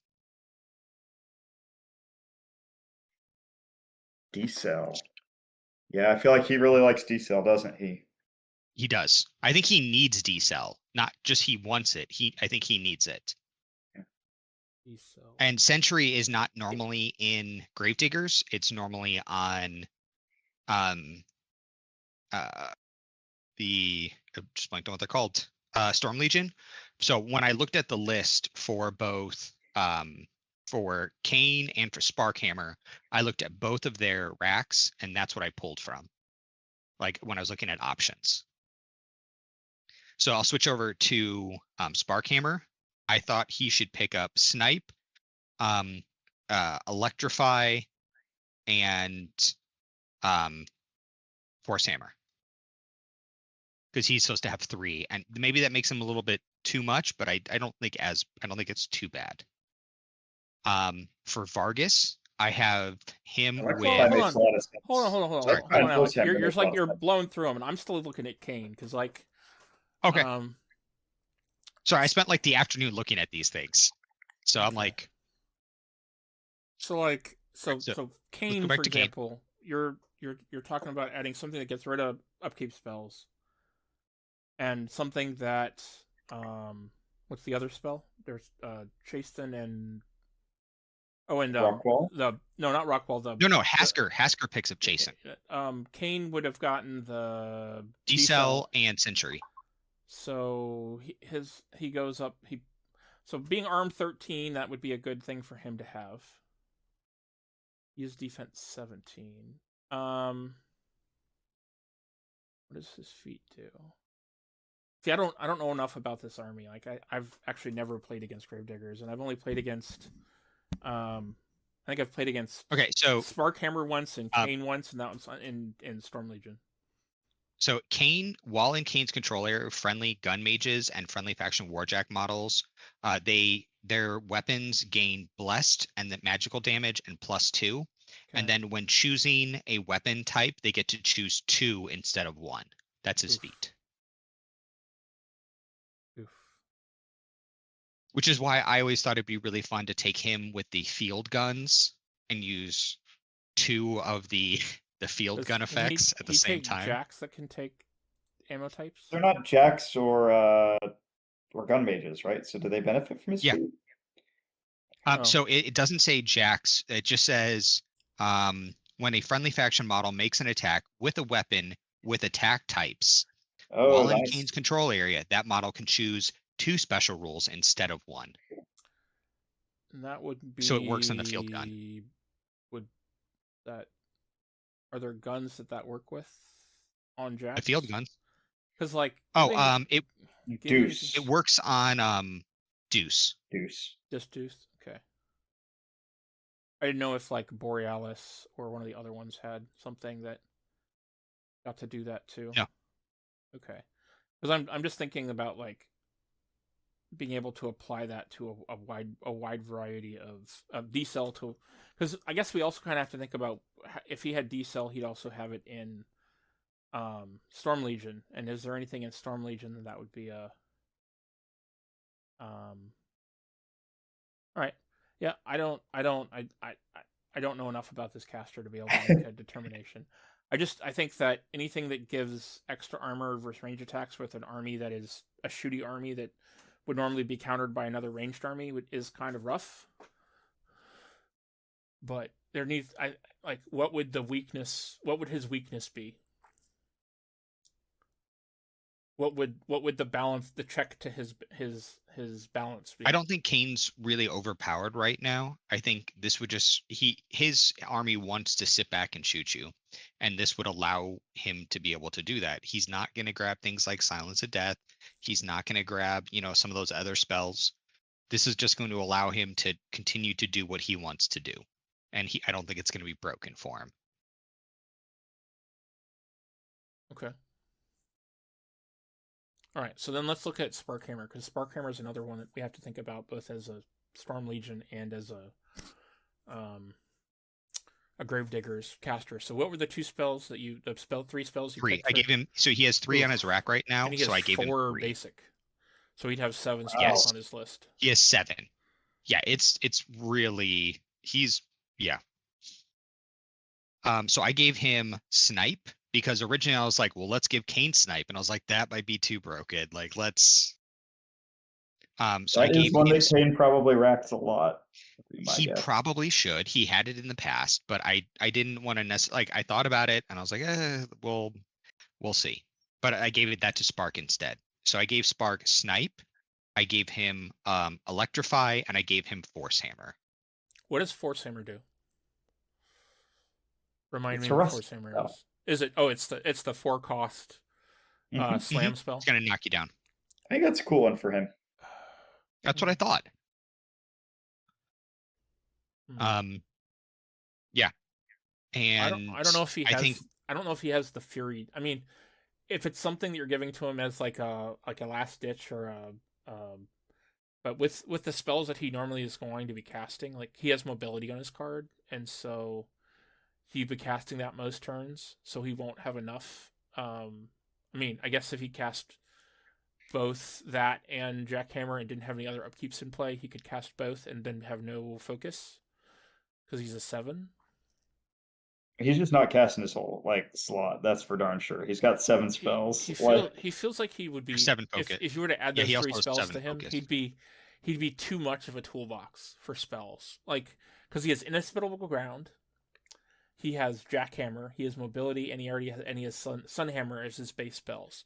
Speaker 3: Decel. Yeah, I feel like he really likes Decel, doesn't he?
Speaker 2: He does. I think he needs Decel. Not just he wants it. I think he needs it. And Sentry is not normally in Gravediggers. It's normally on just blanked on what they're called. Storm Legion. So when I looked at the list for both for Kane and for Sparkhammer, I looked at both of their racks, and that's what I pulled from. Like when I was looking at options. So I'll switch over to Sparkhammer. I thought he should pick up Snipe, Electrify, and Force Hammer. Because he's supposed to have 3, and maybe that makes him a little bit too much, but I don't think it's too bad. For Vargas, I have him with.
Speaker 1: Hold on. You're blown through him, and I'm still looking at Kane because
Speaker 2: Okay.
Speaker 1: Um,
Speaker 2: So I spent like the afternoon looking at these things. So I'm
Speaker 1: Okay.
Speaker 2: like,
Speaker 1: so like
Speaker 2: so
Speaker 1: so
Speaker 2: let's go
Speaker 1: Kane,
Speaker 2: back
Speaker 1: for
Speaker 2: to Kane.
Speaker 1: example, you're talking about adding something that gets rid of upkeep spells and something that what's the other spell? There's Chasten and
Speaker 3: Rockwall.
Speaker 1: no, not Rockwall,
Speaker 2: No,
Speaker 1: the
Speaker 2: Hasker picks up Jason.
Speaker 1: Kane would have gotten the
Speaker 2: Decel and Century.
Speaker 1: So he goes up. So being armed 13, that would be a good thing for him to have. Use defense 17. What does his feet do? See, I don't know enough about this army. Like I've actually never played against Gravediggers, and I've only played against I think I've played against Sparkhammer once and Kane once, and that was in Storm Legion.
Speaker 2: So Kane, while in Kane's control area, friendly gun mages and friendly faction warjack models, their weapons gain blessed and the magical damage and +2. And then when choosing a weapon type, they get to choose 2 instead of 1. That's his feat. Which is why I always thought it'd be really fun to take him with the field guns and use 2 of the field gun effects at the same time.
Speaker 1: Jacks that can take ammo types?
Speaker 3: They're not jacks or gun mages, right? So do they benefit from his feat?
Speaker 2: So it doesn't say jacks. It just says when a friendly faction model makes an attack with a weapon with attack types, while in Kane's control area, that model can choose 2 special rules instead of 1.
Speaker 1: And that would be
Speaker 2: so it works on the field gun.
Speaker 1: Are there guns that work with on jacks?
Speaker 2: The field guns.
Speaker 1: Because like
Speaker 3: Deuce.
Speaker 2: It works on Deuce.
Speaker 1: Just Deuce. Okay. I didn't know if like Borealis or one of the other ones had something that got to do that too.
Speaker 2: No.
Speaker 1: Okay. Because I'm just thinking about like being able to apply that to a wide variety of decel to, because I guess we also kind of have to think about if he had decel, he'd also have it in Storm Legion, and is there anything in Storm Legion that would be a all right. Yeah, I don't know enough about this caster to be able to make a determination. I think that anything that gives extra armor versus range attacks with an army that is a shooty army that would normally be countered by another ranged army is kind of rough. But there needs what would his weakness be? What would the check to his balance be?
Speaker 2: I don't think Kane's really overpowered right now. I think this would just his army wants to sit back and shoot you, and this would allow him to be able to do that. He's not going to grab things like Silence of Death. He's not going to grab some of those other spells. This is just going to allow him to continue to do what he wants to do, and I don't think it's going to be broken for him.
Speaker 1: Okay. All right, so then let's look at Sparkhammer, because Sparkhammer is another one that we have to think about both as a Storm Legion and as a Gravedigger's caster. So what were the 2 spells that three spells you
Speaker 2: 3.
Speaker 1: picked?
Speaker 2: I gave him, so he has 3 on his rack right now, so I gave him 4
Speaker 1: basic. So he'd have 7 spells on his list.
Speaker 2: He has 7. Yeah, it's really so I gave him Snipe, because originally I was like, well, let's give Kane Snipe, and I was like, that might be too broken. Like, let's. So
Speaker 3: that is one that Kane probably racks a lot.
Speaker 2: He probably should. He had it in the past, but I didn't want to necessarily. Like, I thought about it, and I was like, we'll see. But I gave that to Spark instead. So I gave Spark Snipe, I gave him Electrify, and I gave him Force Hammer.
Speaker 1: What does Force Hammer do? Remind me what Force Hammer is. Is it? Oh, it's the 4-cost slam spell.
Speaker 2: It's gonna knock you down.
Speaker 3: I think that's a cool one for him.
Speaker 2: That's what I thought. Yeah. And
Speaker 1: I don't know if he has. I don't know if he has the Fury. I mean, if it's something that you're giving to him as like a last ditch or but with the spells that he normally is going to be casting, like he has mobility on his card, and so he'd be casting that most turns, so he won't have enough. I mean, I guess if he cast both that and Jackhammer and didn't have any other upkeeps in play, he could cast both and then have no focus because he's a 7.
Speaker 3: He's just not casting his whole like slot. That's for darn sure. He's got 7 spells.
Speaker 1: He feels like he would be
Speaker 2: 7 focus.
Speaker 1: if you were to add
Speaker 2: Yeah,
Speaker 1: those
Speaker 2: he
Speaker 1: 3
Speaker 2: also has
Speaker 1: spells
Speaker 2: 7
Speaker 1: to him,
Speaker 2: focus.
Speaker 1: he'd be too much of a toolbox for spells. Like because he has Inhospitable Ground, he has Jackhammer, he has Mobility, and he has Sunhammer as his base spells.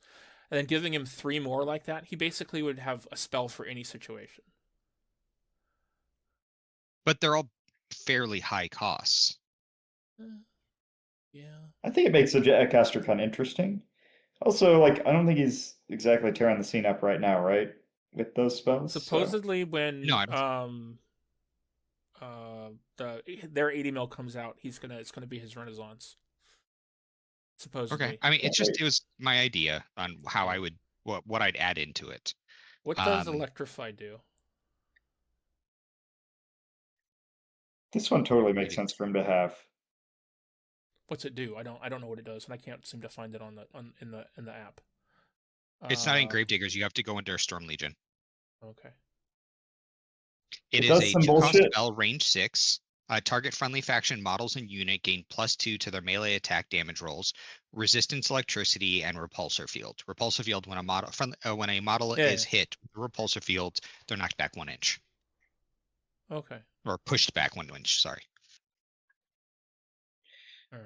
Speaker 1: And then giving him 3 more like that, he basically would have a spell for any situation.
Speaker 2: But they're all fairly high costs.
Speaker 1: Yeah.
Speaker 3: I think it makes a Jetcaster kind of interesting. Also, like I don't think he's exactly tearing the scene up right now, right? With those spells.
Speaker 1: Supposedly, when
Speaker 2: No,
Speaker 1: their 80 mil comes out, it's gonna be his Renaissance. Supposedly.
Speaker 2: Okay. I mean, it was my idea on how I would what I'd add into it.
Speaker 1: What does Electrify do?
Speaker 3: This one totally makes sense for him to have.
Speaker 1: What's it do? I don't know what it does, and I can't seem to find it in the app.
Speaker 2: It's not in Gravediggers. You have to go into Storm Legion.
Speaker 1: Okay.
Speaker 2: It is a 2-cost spell, range 6. Target friendly faction models and unit gain +2 to their melee attack damage rolls, resistance electricity, and repulsor field. Repulsor field when a model is hit with the repulsor field, they're knocked back 1 inch.
Speaker 1: Okay.
Speaker 2: Or pushed back 1 inch. Sorry.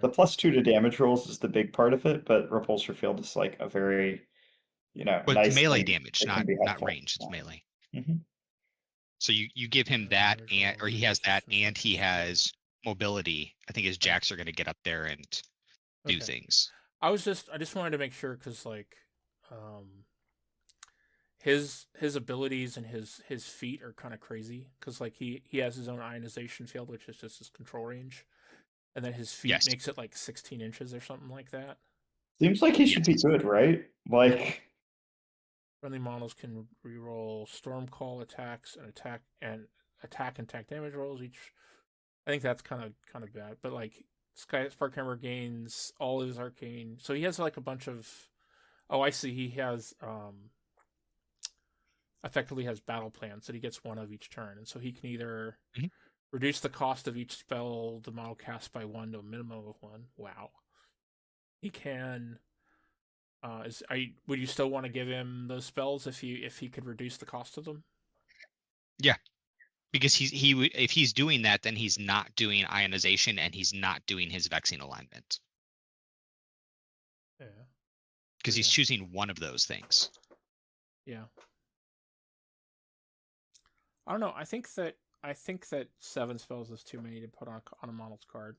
Speaker 3: The +2 to damage rolls is the big part of it, but repulsor field is like a very,
Speaker 2: but
Speaker 3: nice
Speaker 2: melee damage, not range. It's melee.
Speaker 3: Mm-hmm.
Speaker 2: So you give him that, or he has that, and he has mobility. I think his jacks are going to get up there and do things.
Speaker 1: I just wanted to make sure because like, his abilities and his feet are kind of crazy because like he has his own ionization field, which is just his control range, and then his feet makes it like 16 inches or something like that.
Speaker 3: Seems like he should be good, right? Like.
Speaker 1: Friendly models can reroll Storm Call attacks and attack damage rolls each. I think that's kind of bad, but like Sparkhammer gains all his arcane, so he has like a bunch of. Oh, I see. He has effectively has battle plans that he gets 1 of each turn, and so he can either reduce the cost of each spell the model casts by 1 to a minimum of 1. Wow. He can. Would you still want to give him those spells if he could reduce the cost of them?
Speaker 2: Yeah, because if he's doing that, then he's not doing ionization and he's not doing his vexing alignment.
Speaker 1: Yeah,
Speaker 2: because he's choosing one of those things.
Speaker 1: Yeah. I don't know. I think that 7 spells is too many to put on a model's card.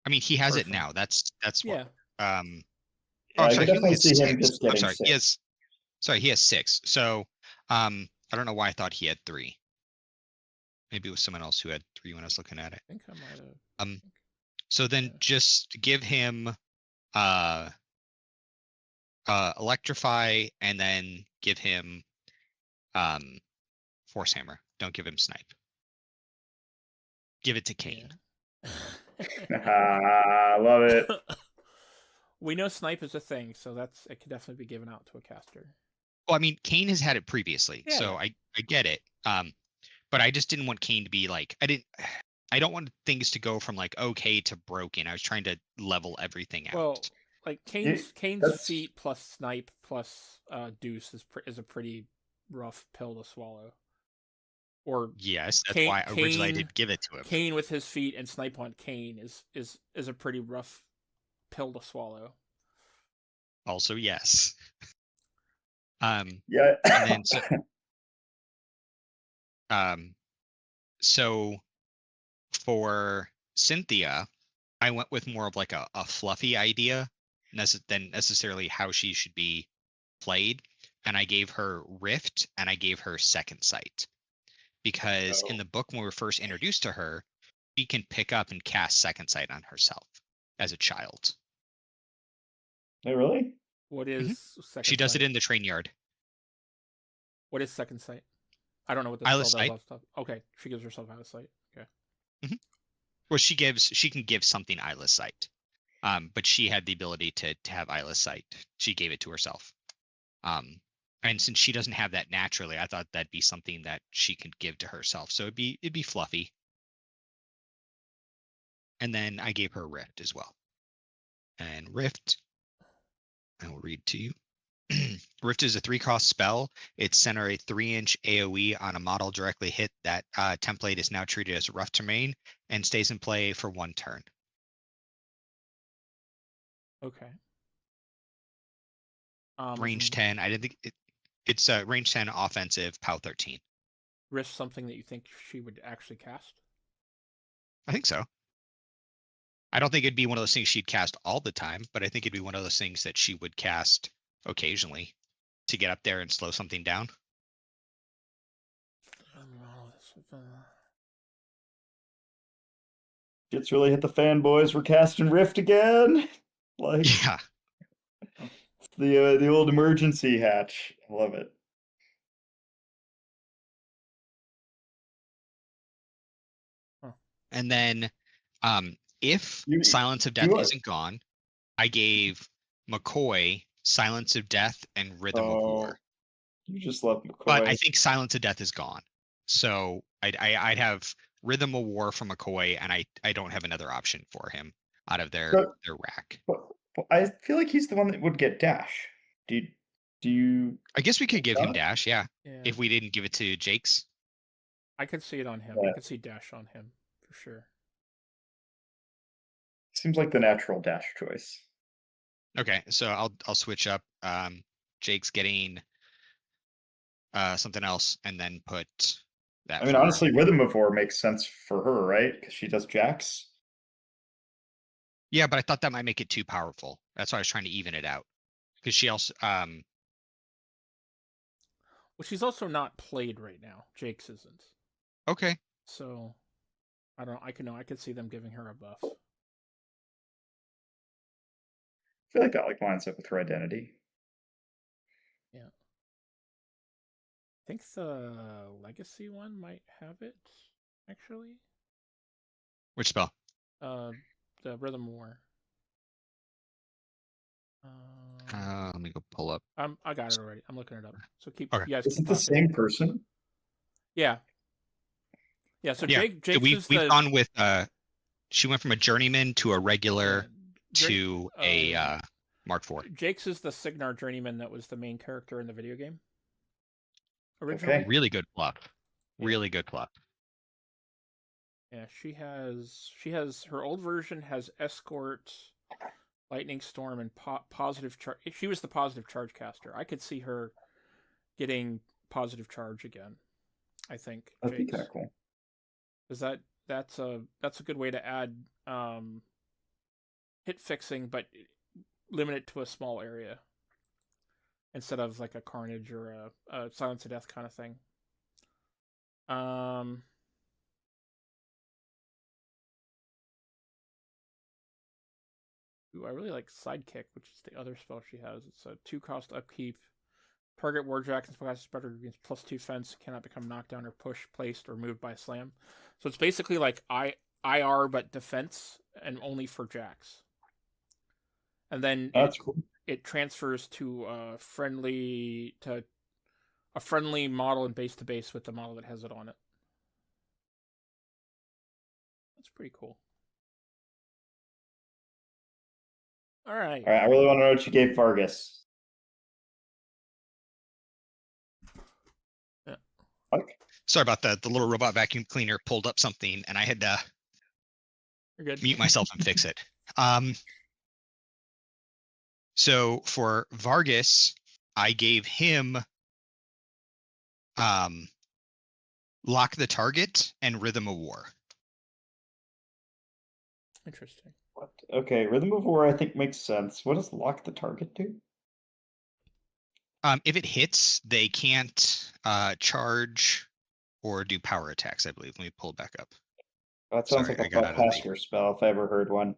Speaker 2: I mean, he has it now. That's
Speaker 1: yeah.
Speaker 2: What.
Speaker 3: I could definitely see him just getting
Speaker 2: 6. He has 6. So I don't know why I thought he had 3. Maybe it was someone else who had 3 when I was looking at it.
Speaker 1: I think I might have.
Speaker 2: So then just give him Electrify and then give him Force Hammer. Don't give him Snipe. Give it to Kane.
Speaker 3: I love it.
Speaker 1: We know Snipe is a thing, so it could definitely be given out to a caster.
Speaker 2: Well, I mean, Kane has had it previously, so I get it. But I just didn't want Kane to be like I don't want things to go from like okay to broken. I was trying to level everything out.
Speaker 1: Well, like Kane's feet plus Snipe plus Deuce is a pretty rough pill to swallow. Or
Speaker 2: yes, that's why originally I did give it to him.
Speaker 1: Kane with his feet and Snipe on Kane is a pretty rough pill to swallow.
Speaker 2: Also, yes.
Speaker 3: Yeah.
Speaker 2: And then so for Cynthia, I went with more of like a fluffy idea than necessarily how she should be played. And I gave her Rift and I gave her Second Sight. Because in the book, when we were first introduced to her, she can pick up and cast Second Sight on herself as a child.
Speaker 3: Oh, really?
Speaker 1: What is Second
Speaker 2: She does
Speaker 1: Sight?
Speaker 2: it in the train yard.
Speaker 1: What is Second Sight? I don't know what this
Speaker 2: Eyeless
Speaker 1: spell
Speaker 2: Sight.
Speaker 1: does. Okay, she gives herself Eyeless Sight. Okay.
Speaker 2: Mm-hmm. Well, she can give something Eyeless Sight. But she had the ability to have Eyeless Sight. She gave it to herself. And And since she doesn't have that naturally, I thought that'd be something that she could give to herself. So it'd be fluffy. And then I gave her Rift as well. And Rift, I will read to you. Rift is a 3-cost spell. It's center a 3-inch AoE on a model directly hit. That template is now treated as rough terrain and stays in play for 1 turn.
Speaker 1: Okay.
Speaker 2: Range 10. I didn't think it's range 10 offensive, POW 13.
Speaker 1: Risk something that you think she would actually cast?
Speaker 2: I think so. I don't think it'd be one of those things she'd cast all the time, but I think it'd be one of those things that she would cast occasionally to get up there and slow something down.
Speaker 3: It's really hit the fanboys. We're casting Rift again. Like,
Speaker 2: Yeah.
Speaker 3: it's the old emergency hatch. I love it.
Speaker 2: And then if
Speaker 3: You-
Speaker 2: Silence of Death
Speaker 3: you are-
Speaker 2: isn't gone, I gave McCoy Silence of Death and Rhythm of War.
Speaker 3: You just love McCoy.
Speaker 2: But I think Silence of Death is gone. So I'd have Rhythm of War from McCoy, and I don't have another option for him out of their rack.
Speaker 3: But I feel like he's the one that would get dash. Do you
Speaker 2: I guess we could give him
Speaker 3: not?
Speaker 2: dash, yeah.
Speaker 1: Yeah.
Speaker 2: If we didn't give it to Jake's.
Speaker 1: I could see it on him.
Speaker 3: Yeah.
Speaker 1: I could see dash on him for sure.
Speaker 3: Seems like the natural dash choice.
Speaker 2: Okay, so I'll switch up. Jake's getting something else, and then put that.
Speaker 3: I mean,
Speaker 2: for-
Speaker 3: honestly, Rhythm of War makes sense for her, right? Because she does jacks.
Speaker 2: Yeah, but I thought that might make it too powerful. That's why I was trying to even it out. Because she also
Speaker 1: Well, she's also not played right now. Jake's isn't.
Speaker 2: okay.
Speaker 1: So I don't. I could see them giving her a buff.
Speaker 3: I feel like that lines up with her identity.
Speaker 1: Yeah. I think the legacy one might have it, actually.
Speaker 2: Which spell?
Speaker 1: The Rhythm War.
Speaker 2: Let me go pull up.
Speaker 1: I got it already. I'm looking it up. So
Speaker 2: Okay.
Speaker 1: you guys
Speaker 3: Isn't
Speaker 1: keep
Speaker 3: the
Speaker 1: talking.
Speaker 3: same person?
Speaker 1: Yeah. Yeah. So
Speaker 2: Yeah.
Speaker 1: Jake's
Speaker 2: So we've
Speaker 1: is the
Speaker 2: gone with she went from a journeyman to a regular
Speaker 1: Drake-
Speaker 2: to a Mark IV.
Speaker 1: Jake's is the Signar journeyman that was the main character in the video game. Originally.
Speaker 3: Okay.
Speaker 2: Really good fluff.
Speaker 1: Yeah.
Speaker 2: Really good fluff.
Speaker 1: Yeah, she has her old version has escort, lightning storm, and positive charge. She was the positive charge caster. I could see her getting positive charge again. I think.
Speaker 3: That'd be
Speaker 1: Jake's.
Speaker 3: kind of cool.
Speaker 1: Because that's a good way to add hit fixing, but limit it to a small area instead of like a carnage or a silence of death kind of thing. Ooh, I really like Sidekick, which is the other spell she has. It's a 2-cost upkeep. Target warjack and spellcaster spreader against +2 fence cannot become knocked down or pushed, placed, or moved by a slam. So it's basically like IR but defense and only for jacks. And then
Speaker 3: That's cool.
Speaker 1: it transfers to a friendly model and base to base with the model that has it on it. That's pretty cool. All right.
Speaker 3: All right. I really want to know what you gave Vargas.
Speaker 1: Yeah.
Speaker 3: Okay.
Speaker 2: Sorry about that. The little robot vacuum cleaner pulled up something, and I had to
Speaker 1: You're good.
Speaker 2: mute myself and fix it. So for Vargas, I gave him Lock the Target and Rhythm of War.
Speaker 1: Interesting.
Speaker 3: What? Okay, Rhythm of War I think makes sense. What does Lock the Target do?
Speaker 2: If it hits, they can't charge or do power attacks, I believe. Let me pull it back up.
Speaker 3: That sounds
Speaker 2: Sorry, I
Speaker 3: like
Speaker 2: got
Speaker 3: a
Speaker 2: out of the-
Speaker 3: Pastor spell if I ever heard one.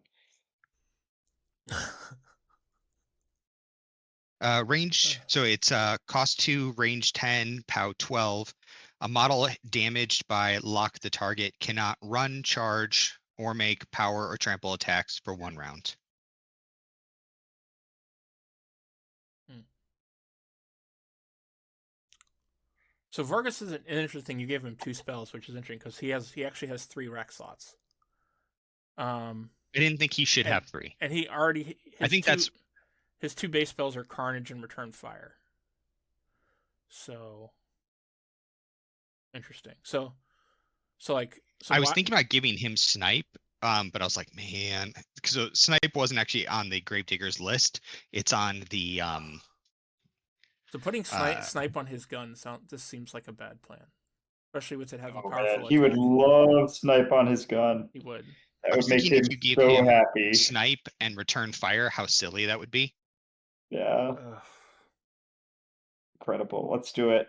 Speaker 2: Range, so it's cost 2, range 10, POW 12. A model damaged by Lock the Target cannot run, charge, or make power or trample attacks for 1 round.
Speaker 1: So Vargas is an interesting. You gave him 2 spells, which is interesting because he actually has 3 rack slots.
Speaker 2: I didn't think he should
Speaker 1: and,
Speaker 2: have 3.
Speaker 1: and he already
Speaker 2: I think that's
Speaker 1: his 2 base spells are Carnage and Return Fire. So interesting. So
Speaker 2: I was thinking about giving him Snipe, but I was like, man, because Snipe wasn't actually on the Gravediggers list. It's on the
Speaker 1: So putting snipe on his gun this seems like a bad plan, especially with it having
Speaker 3: Oh
Speaker 1: powerful
Speaker 3: man, he would
Speaker 1: attack.
Speaker 3: love snipe on his gun.
Speaker 1: He would.
Speaker 3: That
Speaker 2: I
Speaker 3: would
Speaker 2: was
Speaker 3: make
Speaker 2: thinking
Speaker 3: him
Speaker 2: if you give
Speaker 3: so
Speaker 2: him
Speaker 3: happy.
Speaker 2: Snipe and Return Fire, how silly that would be.
Speaker 3: Yeah,
Speaker 1: Ugh.
Speaker 3: incredible. Let's do it.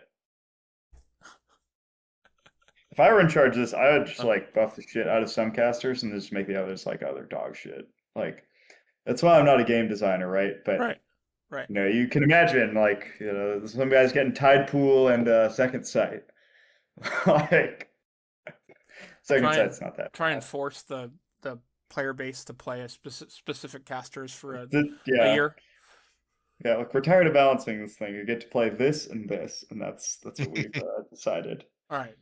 Speaker 3: If I were in charge of this, I would just like buff the shit out of some casters and just make the others like other dog shit. Like that's why I'm not a game designer, right? But
Speaker 1: Right.
Speaker 3: you know, you can imagine like, you know, some guys getting Tide Pool and Second Sight. Like Second Sight's not that
Speaker 1: Try
Speaker 3: bad.
Speaker 1: and force the player base to play a specific casters for a
Speaker 3: Yeah.
Speaker 1: year.
Speaker 3: Yeah, look, we're tired of balancing this thing. You get to play this, and that's what we've decided.
Speaker 1: All right.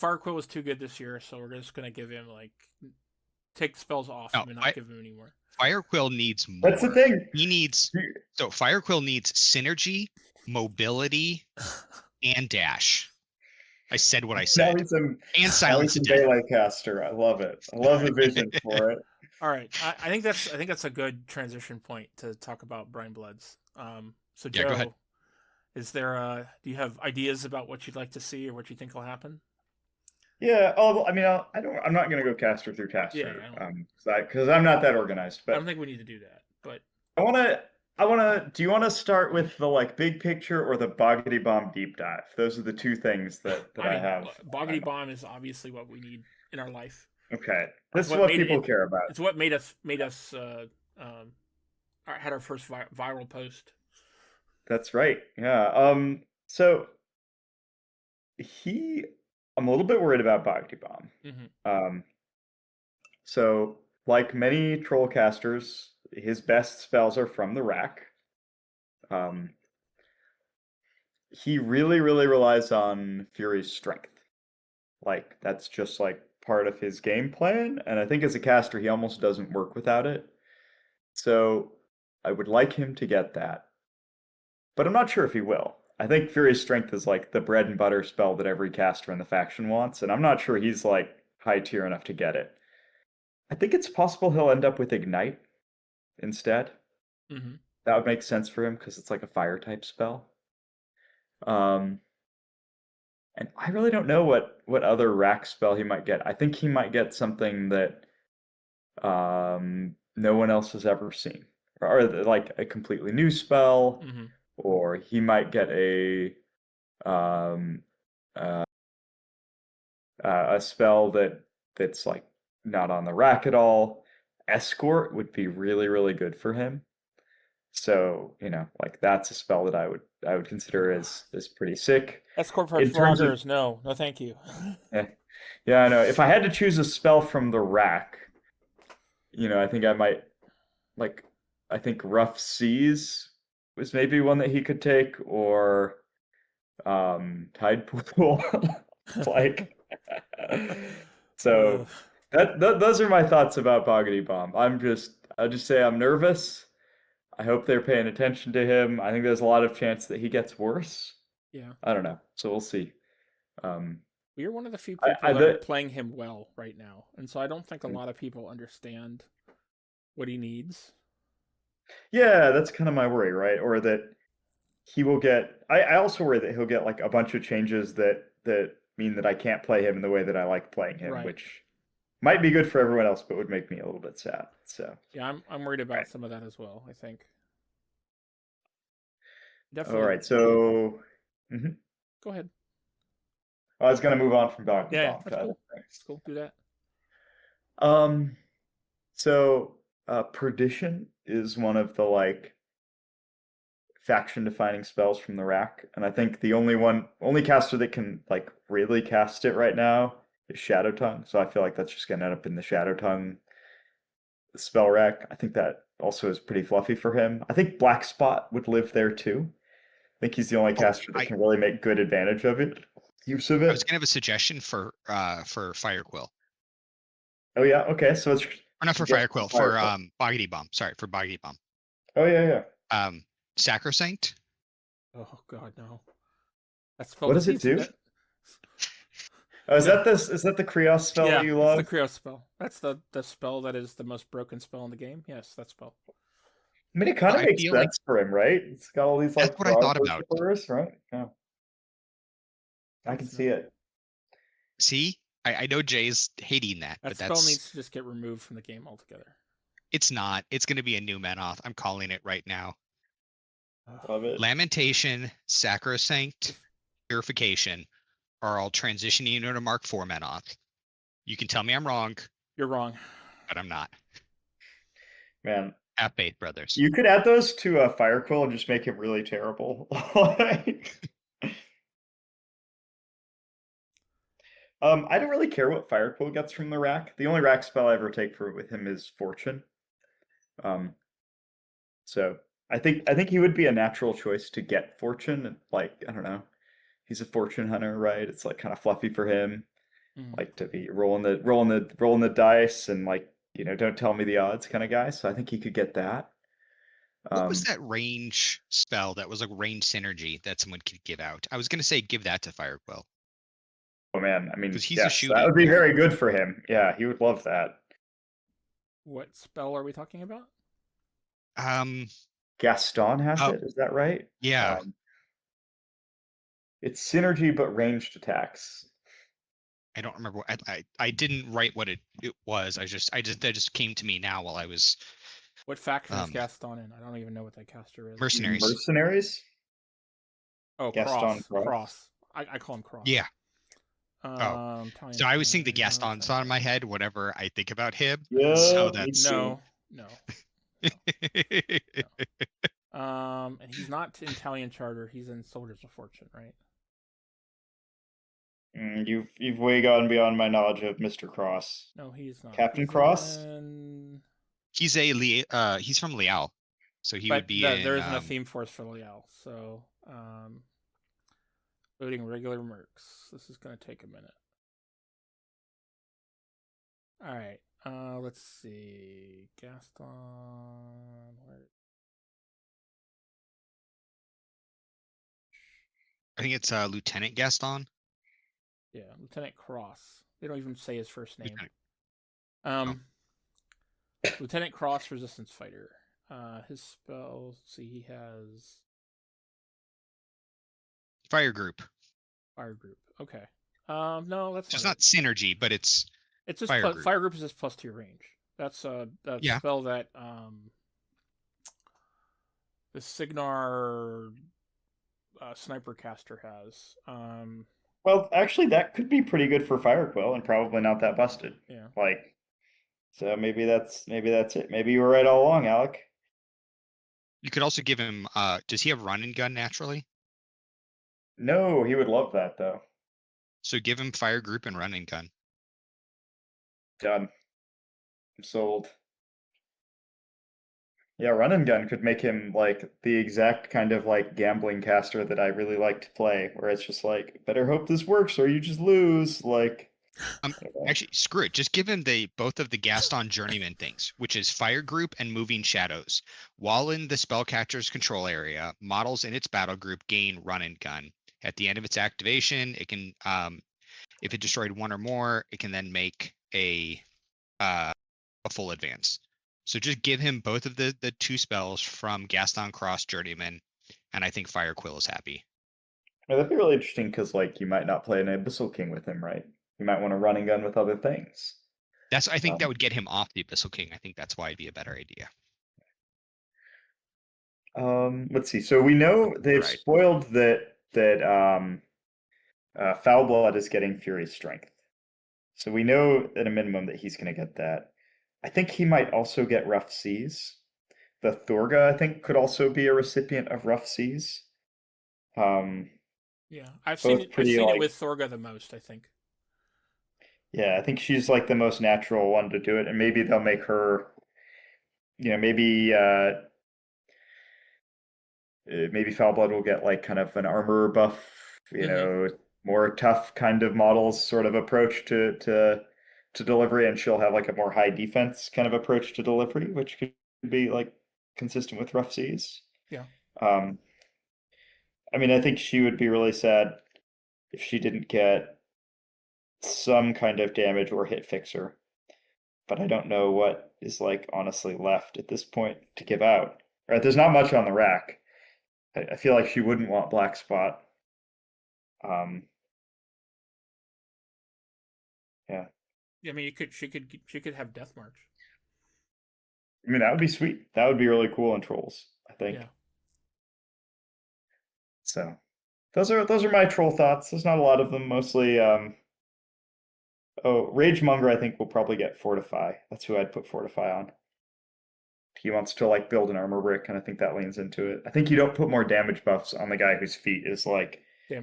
Speaker 1: Firequill was too good this year, so we're just gonna give him like take the spells off
Speaker 2: No,
Speaker 1: him and not give him anymore.
Speaker 2: Firequill needs more.
Speaker 3: That's the thing.
Speaker 2: He needs Firequill needs synergy, mobility, and dash. I said what I said. And Silence to Death.
Speaker 3: Daylight caster. I love it. I love the vision for it.
Speaker 1: All right, I think that's a good transition point to talk about Brian Bloods. So Joe,
Speaker 2: go ahead.
Speaker 1: Is there do you have ideas about what you'd like to see or what you think will happen?
Speaker 3: Yeah. Oh, I mean, I'm not gonna go caster through caster. Because I'm not that organized. But
Speaker 1: I don't think we need to do that. But
Speaker 3: I wanna. Do you want to start with the like big picture or the Boggity Bomb deep dive? Those are the 2 things that I have.
Speaker 1: Boggity Bomb is obviously what we need in our life.
Speaker 3: Okay, this is what people care about.
Speaker 1: It's what made us had our first viral post.
Speaker 3: That's right. Yeah. So I'm a little bit worried about Boggity Bomb.
Speaker 1: Mm-hmm.
Speaker 3: So like many troll casters, his best spells are from the rack. He really, really relies on Fury's strength. Like that's just like part of his game plan, and I think as a caster, he almost doesn't work without it. So I would like him to get that, but I'm not sure if he will. I think Fury's strength is like the bread and butter spell that every caster in the faction wants, and I'm not sure he's like high tier enough to get it. I think it's possible he'll end up with Ignite instead.
Speaker 1: Mm-hmm.
Speaker 3: That would make sense for him because it's like a fire type spell. And I really don't know what other rack spell he might get. I think he might get something that no one else has ever seen, or like a completely new spell,
Speaker 1: mm-hmm.
Speaker 3: or he might get a spell that's like not on the rack at all. Escort would be really, really good for him. So, you know, like that's a spell that I would consider as pretty sick.
Speaker 1: Escort for vloggers, no, thank you.
Speaker 3: Yeah, I know. If I had to choose a spell from the rack, you know, I think I might I think Rough Seas was maybe one that he could take, or Tide Pool. Like so those are my thoughts about Boggity Bomb. I'll just say I'm nervous. I hope they're paying attention to him. I think there's a lot of chance that he gets worse.
Speaker 1: Yeah.
Speaker 3: I don't know. So we'll see.
Speaker 1: We're one of the few people that are playing him well right now. And so I don't think a lot of people understand what he needs.
Speaker 3: Yeah, that's kind of my worry, right? Or that he will get... I also worry that he'll get like a bunch of changes that mean that I can't play him in the way that I like playing him, which might be good for everyone else, but would make me a little bit sad. So
Speaker 1: yeah, I'm worried about some of that as well, I think. Definitely.
Speaker 3: All right, so
Speaker 1: go ahead.
Speaker 3: I was gonna move on from Boggity Bomb.
Speaker 1: Yeah, that's cool. That's cool. Do that.
Speaker 3: So Perdition is one of the like faction defining spells from the rack, and I think the only caster that can like really cast it right now is Shadow Tongue. So I feel like that's just gonna end up in the Shadow Tongue spell rack. I think that also is pretty fluffy for him. I think Black Spot would live there too. I think he's the only caster that can really make good advantage of it. Use of
Speaker 2: I was
Speaker 3: it.
Speaker 2: gonna have a suggestion for Fire Quill.
Speaker 3: Oh yeah, okay. So it's
Speaker 2: Or not for
Speaker 3: suggest
Speaker 2: Fire Quill,
Speaker 3: Fire
Speaker 2: for
Speaker 3: Quill.
Speaker 2: Boggity Bomb. Sorry, for Boggity Bomb.
Speaker 3: Oh yeah.
Speaker 2: Sacrosanct.
Speaker 1: Oh God, no. That spell
Speaker 3: What does it do? Oh, is
Speaker 1: Yeah.
Speaker 3: that the Krios spell
Speaker 1: Yeah,
Speaker 3: that you
Speaker 1: it's
Speaker 3: love?
Speaker 1: the Krios spell. That's the spell that is the most broken spell in the game. Yes, that spell.
Speaker 3: I mean, it kind of
Speaker 2: I
Speaker 3: makes
Speaker 2: feel like
Speaker 3: sense for him, right? It's got all these
Speaker 2: that's
Speaker 3: like
Speaker 2: what I
Speaker 3: frog
Speaker 2: thought about.
Speaker 3: worshippers, right? Yeah, I can see it.
Speaker 2: See, I know Jay's hating that,
Speaker 1: That
Speaker 2: but
Speaker 1: spell
Speaker 2: that's
Speaker 1: needs to just get removed from the game altogether.
Speaker 2: it's not. It's going to be a new Menoth. I'm calling it right now.
Speaker 3: Love it.
Speaker 2: Lamentation, Sacrosanct, Purification are all transitioning into Mark IV Menoth. You can tell me I'm wrong,
Speaker 1: You're wrong.
Speaker 2: but I'm not.
Speaker 3: Man,
Speaker 2: Have faith, brothers.
Speaker 3: you could add those to a Fire Quill and just make him really terrible. I don't really care what Fire Quill gets from the rack. The only rack spell I ever take with him is Fortune. So I think he would be a natural choice to get Fortune. Like, I don't know, he's a Fortune hunter, right? It's like kind of fluffy for him, like to be rolling the dice and like, don't tell me the odds kind of guy. So I think he could get that.
Speaker 2: What was that range spell that was like range synergy that someone could give out? I was gonna say give that to Fire Quill.
Speaker 3: Oh man, I mean,
Speaker 2: Because he's
Speaker 3: yes,
Speaker 2: a shooting.
Speaker 3: that would be very good for him. Yeah, he would love that.
Speaker 1: What spell are we talking about?
Speaker 3: Gaston has it, is that right?
Speaker 2: Yeah.
Speaker 3: It's synergy but ranged attacks.
Speaker 2: I don't remember what I didn't write what it was. That just came to me now while I was
Speaker 1: What faction is Gaston in? I don't even know what that caster is.
Speaker 2: Mercenaries.
Speaker 3: Mercenaries?
Speaker 1: Oh,
Speaker 3: Gaston
Speaker 1: Cross. I call him Cross.
Speaker 2: Yeah. So I was seeing the Gaston's on my head whenever I think about him.
Speaker 3: Yeah,
Speaker 2: so that's
Speaker 1: no. And he's not in Italian Charter. He's in Soldiers of Fortune, right?
Speaker 3: You've way gone beyond my knowledge of Mr. Cross.
Speaker 1: No, he's not.
Speaker 3: Captain Cross?
Speaker 2: He's from Liao, so he would be in.
Speaker 1: There isn't a theme force for Liao, so loading regular mercs. This is going to take a minute. All right. Let's see. Gaston.
Speaker 2: I think it's Lieutenant Gaston.
Speaker 1: Yeah, Lieutenant Cross. They don't even say his first name. Lieutenant Cross, Resistance Fighter. His spells. Let's see, he has
Speaker 2: Fire Group.
Speaker 1: Okay. No, that's
Speaker 2: just not synergy, but it's
Speaker 1: just Fire Group. Fire Group is just +2 range. That's
Speaker 2: yeah.
Speaker 1: spell that the Signar sniper caster has.
Speaker 3: Well, actually, that could be pretty good for Fire Quill and probably not that busted.
Speaker 1: Yeah.
Speaker 3: So maybe that's it. Maybe you were right all along, Alec.
Speaker 2: You could also give him. Does he have run and gun naturally?
Speaker 3: No, he would love that though.
Speaker 2: So give him Fire Group and run and gun.
Speaker 3: Done. I'm sold. Yeah, run and gun could make him like the exact kind of like gambling caster that I really like to play, where it's just like, better hope this works or you just lose. Like,
Speaker 2: actually, screw it. Just give him both of the Gaston Journeyman things, which is Fire Group and Moving Shadows. While in the spellcatcher's control area, models in its battle group gain run and gun. At the end of its activation, it can, if it destroyed one or more, it can then make a full advance. So just give him both of the 2 spells from Gaston Cross Journeyman, and I think Fire Quill is happy.
Speaker 3: Well, that'd be really interesting because like you might not play an Abyssal King with him, right? You might want to run and gun with other things.
Speaker 2: I think that would get him off the Abyssal King. I think that's why it'd be a better idea.
Speaker 3: Let's see. So we know they've spoiled that Foul Blood is getting Fury Strength. So we know at a minimum that he's going to get that. I think he might also get Rough Seas. The Thorga, I think, could also be a recipient of Rough Seas.
Speaker 1: Yeah, I've seen it with Thorga the most, I think.
Speaker 3: Yeah, I think she's like the most natural one to do it, and maybe they'll make her, maybe maybe Foulblood will get like kind of an armor buff, more tough kind of models sort of approach to delivery, and she'll have like a more high defense kind of approach to delivery, which could be like consistent with Rough Seas.
Speaker 1: Yeah.
Speaker 3: I mean, I think she would be really sad if she didn't get some kind of damage or hit fixer. But I don't know what is like honestly left at this point to give out. Right, there's not much on the rack. I feel like she wouldn't want Black Spot. Yeah.
Speaker 1: I mean, she could have Death March.
Speaker 3: I mean, that would be sweet. That would be really cool in Trolls, I think.
Speaker 1: Yeah.
Speaker 3: So those are my troll thoughts. There's not a lot of them. Mostly Ragemonger I think will probably get Fortify. That's who I'd put Fortify on. He wants to like build an armor brick, and I think that leans into it. I think you don't put more damage buffs on the guy whose feat is like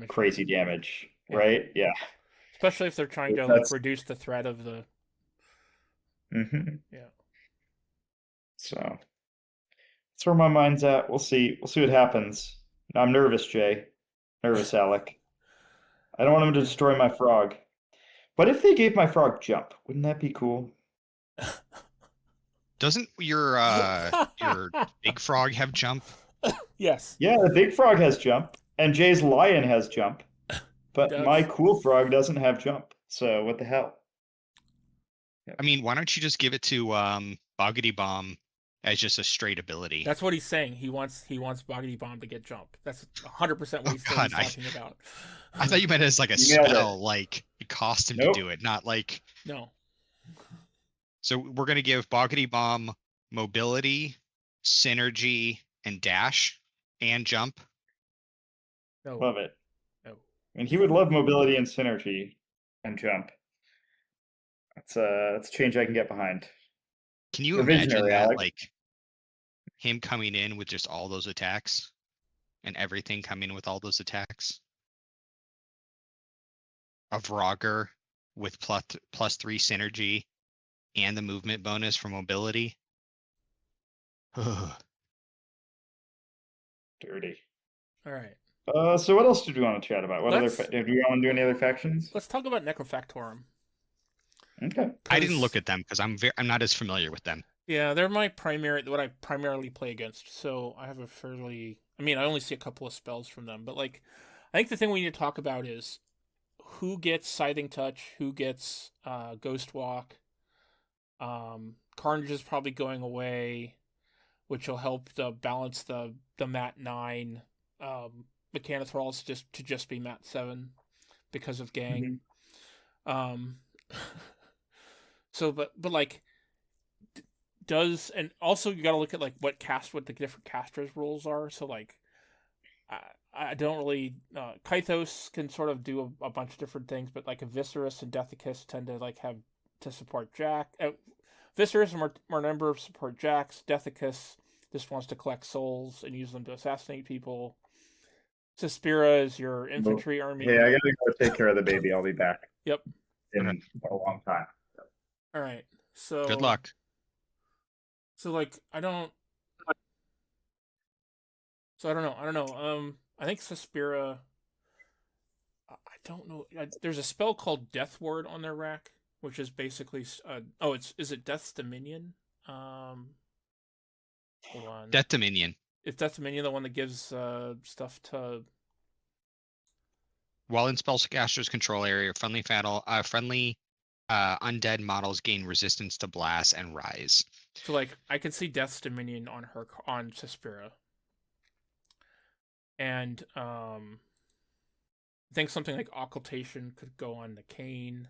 Speaker 3: crazy damage, right? Yeah.
Speaker 1: Especially if they're trying to like reduce the threat of the. Yeah.
Speaker 3: So that's where my mind's at. We'll see. We'll see what happens. I'm nervous, Jay. Nervous, Alec. I don't want him to destroy my frog. But if they gave my frog jump, wouldn't that be cool?
Speaker 2: Doesn't your big frog have jump?
Speaker 1: Yes.
Speaker 3: Yeah, the big frog has jump, and Jay's lion has jump, but my cool frog doesn't have jump. So what the hell?
Speaker 2: Yep. I mean, why don't you just give it to Boggity Bomb as just a straight ability?
Speaker 1: That's what he's saying. He wants Boggity Bomb to get jump. That's 100% what he's talking about.
Speaker 2: I thought you meant as like a spell, like it cost him to do it, not like.
Speaker 1: No.
Speaker 2: So we're gonna give Boggity Bomb mobility, synergy, and dash, and jump.
Speaker 1: No.
Speaker 3: Love it.
Speaker 1: No.
Speaker 3: I mean, he would love mobility and synergy, and jump. That's a change I can get behind.
Speaker 2: Can you imagine that, like him coming in with just all those attacks, and everything coming in with all those attacks? A Vrogger with +3 synergy and the movement bonus for mobility.
Speaker 3: Dirty.
Speaker 1: All right.
Speaker 3: So what else did we want to chat about? Do we want to do any other factions?
Speaker 1: Let's talk about Necrofactorum.
Speaker 3: Okay.
Speaker 2: I didn't look at them because I'm not as familiar with them.
Speaker 1: Yeah, they're what I primarily play against. So I have I only see a couple of spells from them, but like, I think the thing we need to talk about is who gets Scything Touch, who gets Ghost Walk. Carnage is probably going away, which will help to balance the Mat 9 Mechanothralls to just be Mat 7 because of Gang. Mm-hmm. So, but like, and also you got to look at like what the different casters' roles are. So like, I don't really Kythos can sort of do a bunch of different things, but like Viscerus and Deathicus tend to like have to support Jack. Viscerus and more support Jax. Deathicus just wants to collect souls and use them to assassinate people. Suspira is your infantry army.
Speaker 3: Yeah, I gotta go take care of the baby. I'll be back.
Speaker 1: Yep.
Speaker 3: In a long time.
Speaker 1: All right. So
Speaker 2: good luck.
Speaker 1: So like I don't know. I think Suspira. I don't know. There's a spell called Death Ward on their rack, which is basically is it Death's Dominion? Hold on.
Speaker 2: Death Dominion.
Speaker 1: Is Death Dominion the one that gives stuff to?
Speaker 2: While in spellcaster's control area, friendly undead models gain resistance to blast and rise.
Speaker 1: So like I could see Death's Dominion on Suspira. And I think something like Occultation could go on the Kane.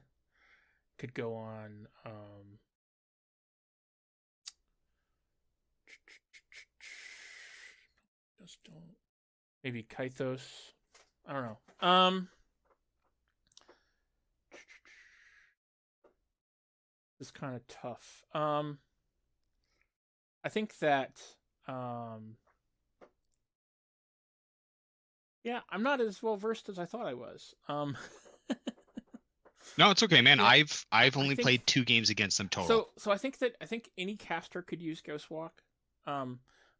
Speaker 1: Could go on just don't maybe Kythos. I don't know. It's kind of tough. I think that yeah, I'm not as well versed as I thought I was.
Speaker 2: No, it's okay, man. Yeah, I've only played 2 games against them total.
Speaker 1: So I think any caster could use Ghost Walk.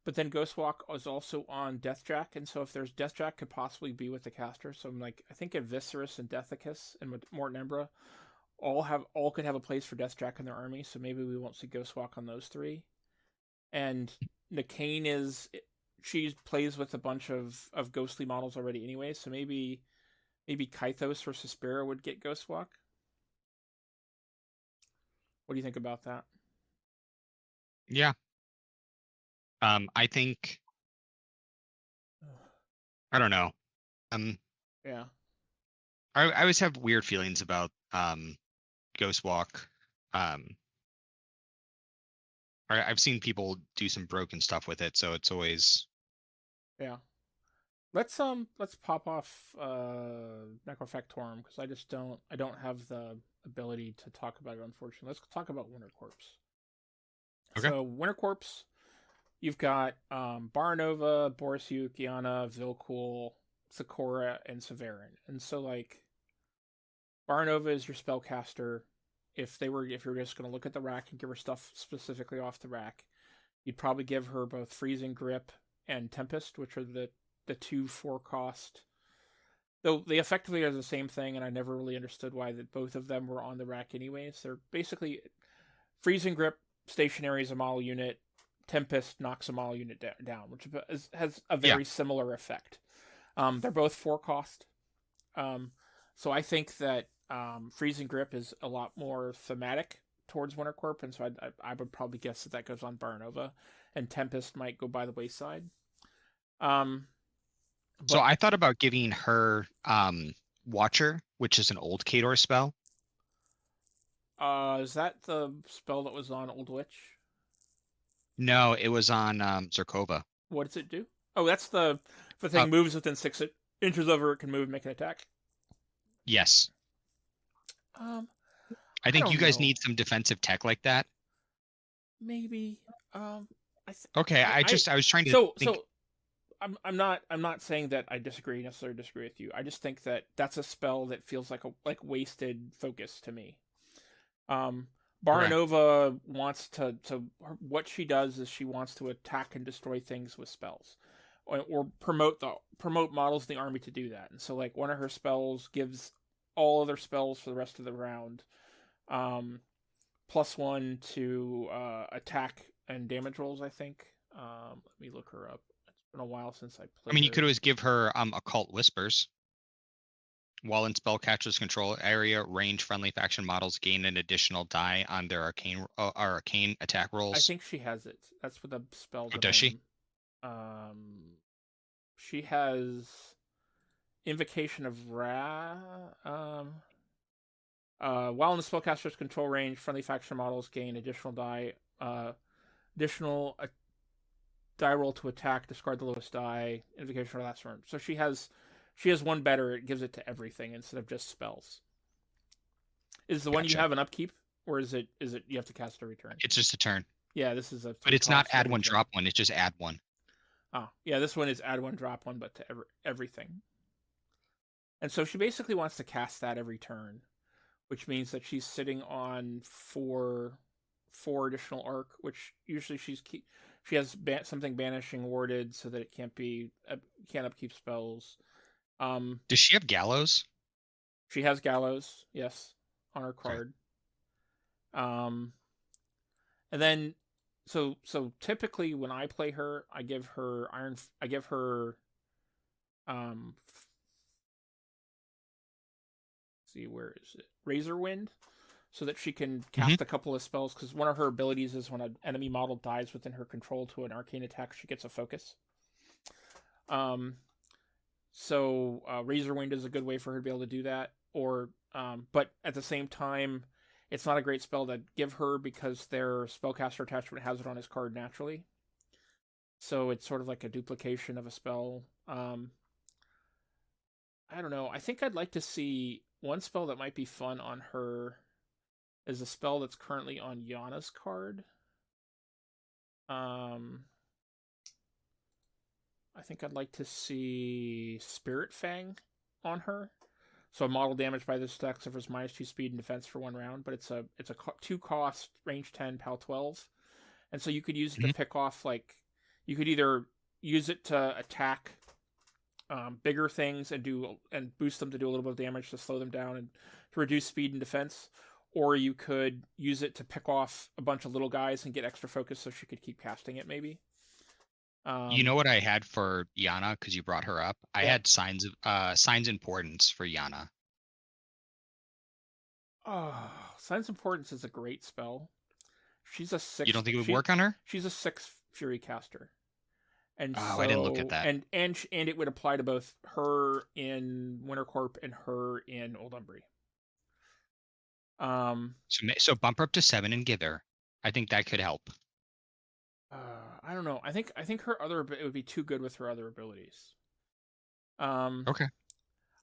Speaker 1: But then Ghostwalk is also on Deathjack, and so if there's Deathjack, could possibly be with the caster. So I'm like, I think Eviscerus and Deathicus and Morton Embra all could have a place for Deathjack in their army. So maybe we won't see Ghostwalk on those three. And Nikane she plays with a bunch of ghostly models already anyway. So maybe Kythos or Suspira would get Ghostwalk. What do you think about that?
Speaker 2: Yeah. I think, I don't know.
Speaker 1: Yeah.
Speaker 2: I always have weird feelings about Ghostwalk. I've seen people do some broken stuff with it, so it's always.
Speaker 1: Yeah. Let's pop off Necrofactorum, because I don't have the ability to talk about it, unfortunately. Let's talk about Winter Corpse.
Speaker 2: Okay.
Speaker 1: So Winter Corpse, you've got Baranova, Borisiu, Kiana, Vilkul, Sakura, and Severin. And so like Baranova is your spellcaster. If you're just gonna look at the rack and give her stuff specifically off the rack, you'd probably give her both Freezing Grip and Tempest, which are the 2 4-cost. Though they effectively are the same thing, and I never really understood why that both of them were on the rack anyways. They're basically Freezing Grip, stationary as a model unit. Tempest knocks a model unit down, which has a very similar effect. They're both 4-cost. So I think that Freezing Grip is a lot more thematic towards Winter Corp, and so I would probably guess that goes on Baranova, and Tempest might go by the wayside.
Speaker 2: So I thought about giving her Watcher, which is an old Khador spell.
Speaker 1: Is that the spell that was on Old Witch?
Speaker 2: No, it was on Zerkova.
Speaker 1: What does it do? Oh, that's the thing moves within 6 inches of her, it can move and make an attack.
Speaker 2: Yes. I think you guys need some defensive tech like that.
Speaker 1: Maybe.
Speaker 2: Okay, I was trying to think.
Speaker 1: So I'm not saying that I necessarily disagree with you. I just think that that's a spell that feels like wasted focus to me. Baranova wants to what she does is she wants to attack and destroy things with spells, or promote models in the army to do that. And so like one of her spells gives all other spells for the rest of the round +1 to attack and damage rolls, I think. Let me look her up. It's been a while since I played.
Speaker 2: I mean, you could always give her Occult Whispers. While in Spellcatcher's control area, range friendly faction models gain an additional die on their arcane attack rolls.
Speaker 1: I think she has it. That's what the spell.
Speaker 2: Oh, does she?
Speaker 1: She has Invocation of Ra. While in the spellcaster's control range, friendly faction models gain additional die roll to attack. Discard the lowest die. Invocation of last turn. So she has one better. It gives it to everything instead of just spells. Is the one you have an upkeep, or is it you have to cast every turn?
Speaker 2: It's just a turn.
Speaker 1: Yeah, this is a.
Speaker 2: But it's not add one, drop one. It's just add one.
Speaker 1: Oh, yeah, this one is add one, drop one, but to everything. And so she basically wants to cast that every turn, which means that she's sitting on four additional arc, which usually she has something banishing warded so that it can't upkeep spells.
Speaker 2: Does she have Gallows?
Speaker 1: She has Gallows, yes, on her card. Okay. And then so typically when I play her, I give her see, where is it? Razor Wind, so that she can cast a couple of spells, because one of her abilities is when an enemy model dies within her control to an arcane attack, she gets a focus. So Razor Wind is a good way for her to be able to do that. Or but at the same time, it's not a great spell to give her because their spellcaster attachment has it on his card naturally. So it's sort of like a duplication of a spell. I don't know. I think I'd like to see one spell that might be fun on her is a spell that's currently on Yana's card. I think I'd like to see Spirit Fang on her. So a model damaged by this attack suffers -2 speed and defense for 1 round, but it's a 2-cost, range 10, PAL 12. And so you could use it to pick off, like, You could either use it to attack bigger things and boost them to do a little bit of damage to slow them down and to reduce speed and defense, or you could use it to pick off a bunch of little guys and get extra focus so she could keep casting it maybe.
Speaker 2: You know what I had for Yana because you brought her up? I
Speaker 1: Yeah.
Speaker 2: had signs importance for Yana.
Speaker 1: Oh, Signs of Importance is a great spell. She's a 6.
Speaker 2: You don't think it would work on her?
Speaker 1: She's a 6 Fury caster. And
Speaker 2: Oh, I didn't look at that.
Speaker 1: And it would apply to both her in Wintercorp and her in Old Umbry.
Speaker 2: So bump her up to 7 and give her. I think that could help.
Speaker 1: I don't know. I think it would be too good with her other abilities.
Speaker 2: Okay.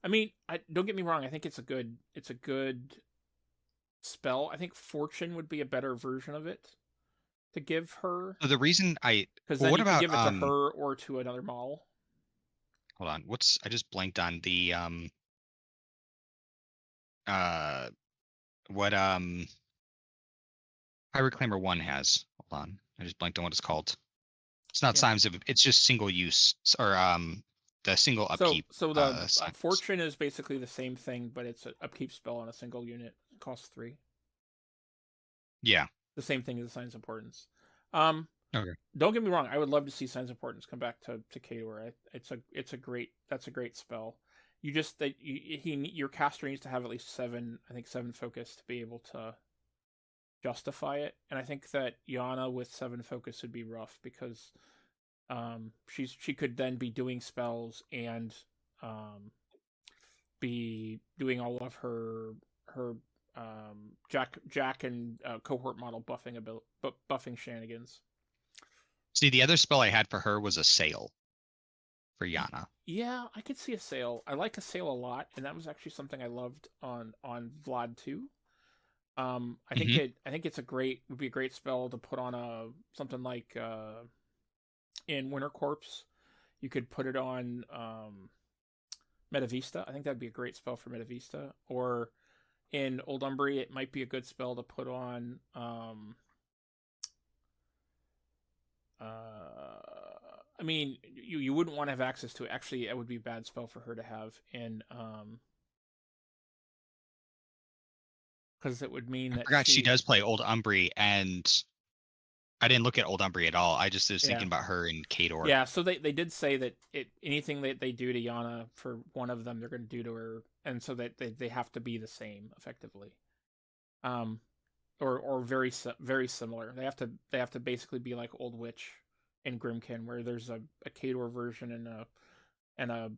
Speaker 1: I mean, don't get me wrong. I think it's a good spell. I think Fortune would be a better version of it to give her.
Speaker 2: So the reason
Speaker 1: because then you can give it to her or to another model.
Speaker 2: Hold on. I just blanked on the what High Reclaimer 1 has. Hold on. I just blanked on what it's called. It's not signs of it's just single use or the single upkeep.
Speaker 1: So the Fortune is basically the same thing, but it's an upkeep spell on a single unit. It costs 3.
Speaker 2: Yeah.
Speaker 1: The same thing as the Signs of Importance.
Speaker 2: Okay.
Speaker 1: Don't get me wrong. I would love to see Signs of Importance come back to Khador. That's a great spell. You just your caster needs to have at least 7 focus to be able to justify it. And I think that Yana with 7 focus would be rough because she could then be doing spells and be doing all of her Jack and cohort model buffing shenanigans.
Speaker 2: See, the other spell I had for her was a sail for Yana.
Speaker 1: Yeah, I could see a sail. I like a sail a lot, and that was actually something I loved on Vlad too. I think would be a great spell to put on something like in Wintercorp. You could put it on Metavista. I think that'd be a great spell for Metavista. Or in Old Umbry, it might be a good spell to put on I mean, you wouldn't want to have access to it. Actually, it would be a bad spell for her to have in because it would mean that
Speaker 2: I forgot she does play Old Umbry, and I didn't look at Old Umbry at all. I just was thinking about her in Khador.
Speaker 1: Yeah, so they did say that anything that they do to Yana for one of them, they're going to do to her, and so that they have to be the same effectively, or very similar. They have to basically be like Old Witch in Grimkin, where there's a Khador version and a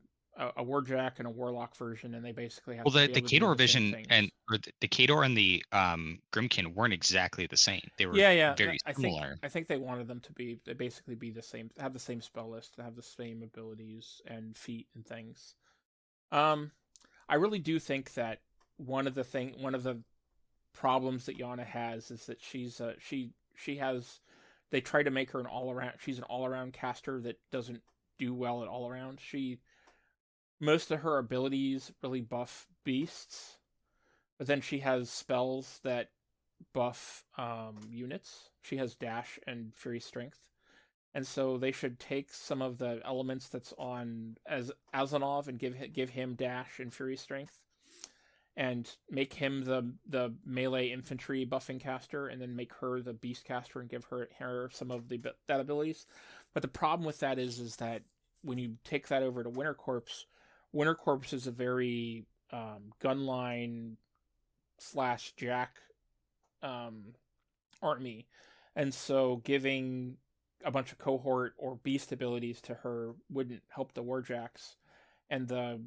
Speaker 1: Warjack and a Warlock version, and they basically have
Speaker 2: the Khador vision the Khador and the Grimkin weren't exactly the same. They were very similar.
Speaker 1: I think they wanted them to basically be the same, have the same spell list, have the same abilities and feat and things. I really do think that one of the problems that Yana has is that they try to make her she's an all-around caster that doesn't do well at all-around. Most of her abilities really buff beasts, but then she has spells that buff units. She has dash and fury strength, and so they should take some of the elements that's on as Azanov and give him dash and fury strength, and make him the melee infantry buffing caster, and then make her the beast caster and give her some of that abilities. But the problem with that is that when you take that over to Wintercorp is a very gunline / Jack army, and so giving a bunch of cohort or beast abilities to her wouldn't help the Warjacks, and the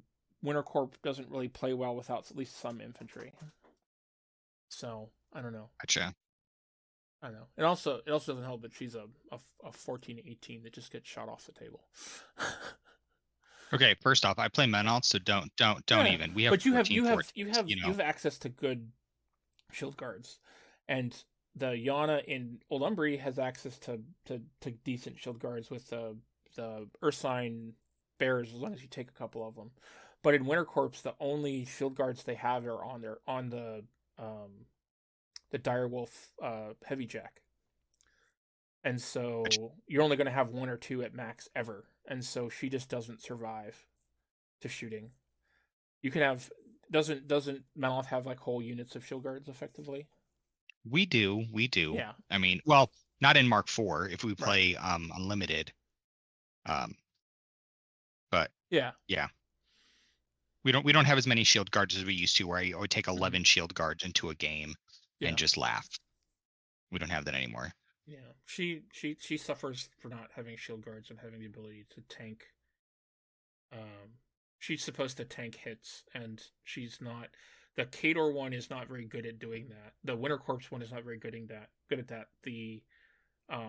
Speaker 1: Wintercorp doesn't really play well without at least some infantry. So I don't know.
Speaker 2: Gotcha.
Speaker 1: I don't know. It also doesn't help that she's a 14-18 that just gets shot off the table.
Speaker 2: Okay, first off, I play Menalt, so don't even. We have,
Speaker 1: but you have access to good shield guards, and the Yana in Old Umbry has access to decent shield guards with the Ursine bears as long as you take a couple of them. But in Wintercorp, the only shield guards they have are on the Direwolf Heavy Jack. and so you're only going to have 1 or 2 at max ever, and so she just doesn't survive to shooting. You can have doesn't Meloth have like whole units of shield guards effectively?
Speaker 2: We do.
Speaker 1: Yeah.
Speaker 2: I mean, well, not in Mark IV if we
Speaker 1: Right.
Speaker 2: play unlimited. But
Speaker 1: Yeah.
Speaker 2: yeah. We don't have as many shield guards as we used to, where I would take 11
Speaker 1: Mhm.
Speaker 2: shield guards into a game
Speaker 1: Yeah.
Speaker 2: and just laugh. We don't have that anymore.
Speaker 1: Yeah. She suffers for not having shield guards and having the ability to tank. She's supposed to tank hits, and she's not. The Kador one is not very good at doing that. The Winter Corpse one is not very good at that. The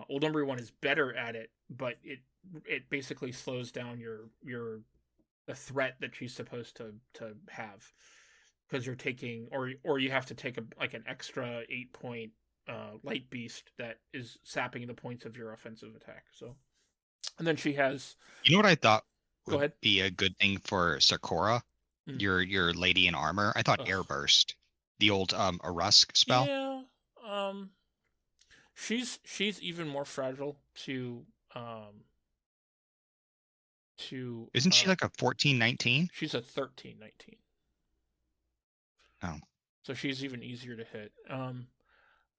Speaker 1: Old Umbry one is better at it, but it basically slows down your the threat that she's supposed to have, because you're taking, or you have to take like an extra 8-point light beast that is sapping the points of your offensive attack. So, and then she has.
Speaker 2: You know what I thought
Speaker 1: Go
Speaker 2: would
Speaker 1: ahead.
Speaker 2: be a good thing for Sakura?
Speaker 1: Mm.
Speaker 2: Your lady in armor. I thought
Speaker 1: Ugh.
Speaker 2: Airburst, the old Arusk spell.
Speaker 1: Yeah. She's even more fragile to
Speaker 2: Isn't she like a 14-19?
Speaker 1: She's a 13-19.
Speaker 2: Oh.
Speaker 1: So she's even easier to hit.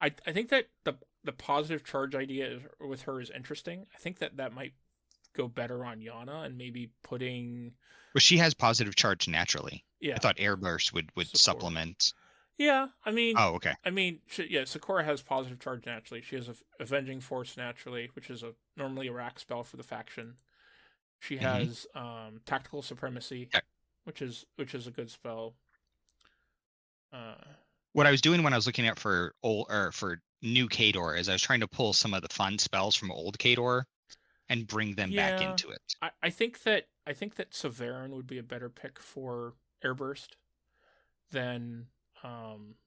Speaker 1: I think that the positive charge idea with her is interesting. I think that might go better on Yana, and maybe putting.
Speaker 2: Well, she has positive charge naturally.
Speaker 1: Yeah.
Speaker 2: I thought Airburst would
Speaker 1: Sakura.
Speaker 2: supplement.
Speaker 1: Yeah, I mean.
Speaker 2: Oh, okay.
Speaker 1: I mean, Sakura has positive charge naturally. She has a Avenging Force naturally, which is normally a rack spell for the faction. She has Tactical Supremacy, which is a good spell.
Speaker 2: What I was doing when I was looking at for new Kador is I was trying to pull some of the fun spells from old Kador and bring them back into it.
Speaker 1: I think that Severin would be a better pick for Airburst than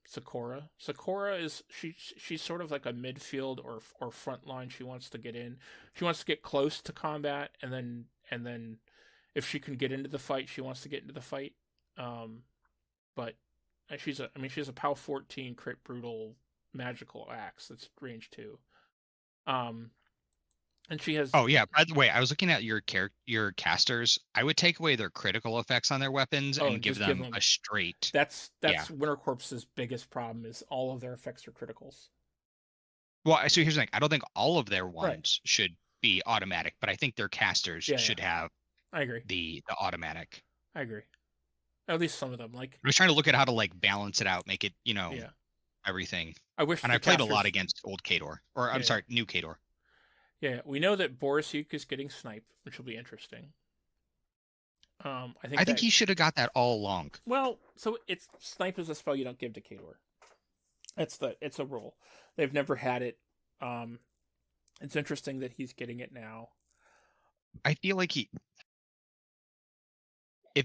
Speaker 1: Sakura. Sakura is she's sort of like a midfield or front line. She wants to get in. She wants to get close to combat, and then if she can get into the fight, she wants to get into the fight. But she's a POW 14 crit brutal magical axe that's range 2. And she has.
Speaker 2: Oh yeah. By the way, I was looking at your casters. I would take away their critical effects on their weapons and give them a straight.
Speaker 1: That's Winter Corpse's biggest problem, is all of their effects are criticals.
Speaker 2: Well, so here's the thing. I don't think all of their ones should be automatic, but I think their casters should have.
Speaker 1: I agree.
Speaker 2: The automatic.
Speaker 1: I agree. At least some of them. Like,
Speaker 2: I was trying to look at how to like balance it out, make it everything.
Speaker 1: I wish.
Speaker 2: And I played a lot against old Kador, or I'm sorry, new Kador.
Speaker 1: Yeah, we know that Borisuk is getting snipe, which will be interesting. I think
Speaker 2: he should have got that all along.
Speaker 1: Well, so it's snipe is a spell you don't give to Kador. It's a rule. They've never had it. It's interesting that he's getting it now.
Speaker 2: I feel like if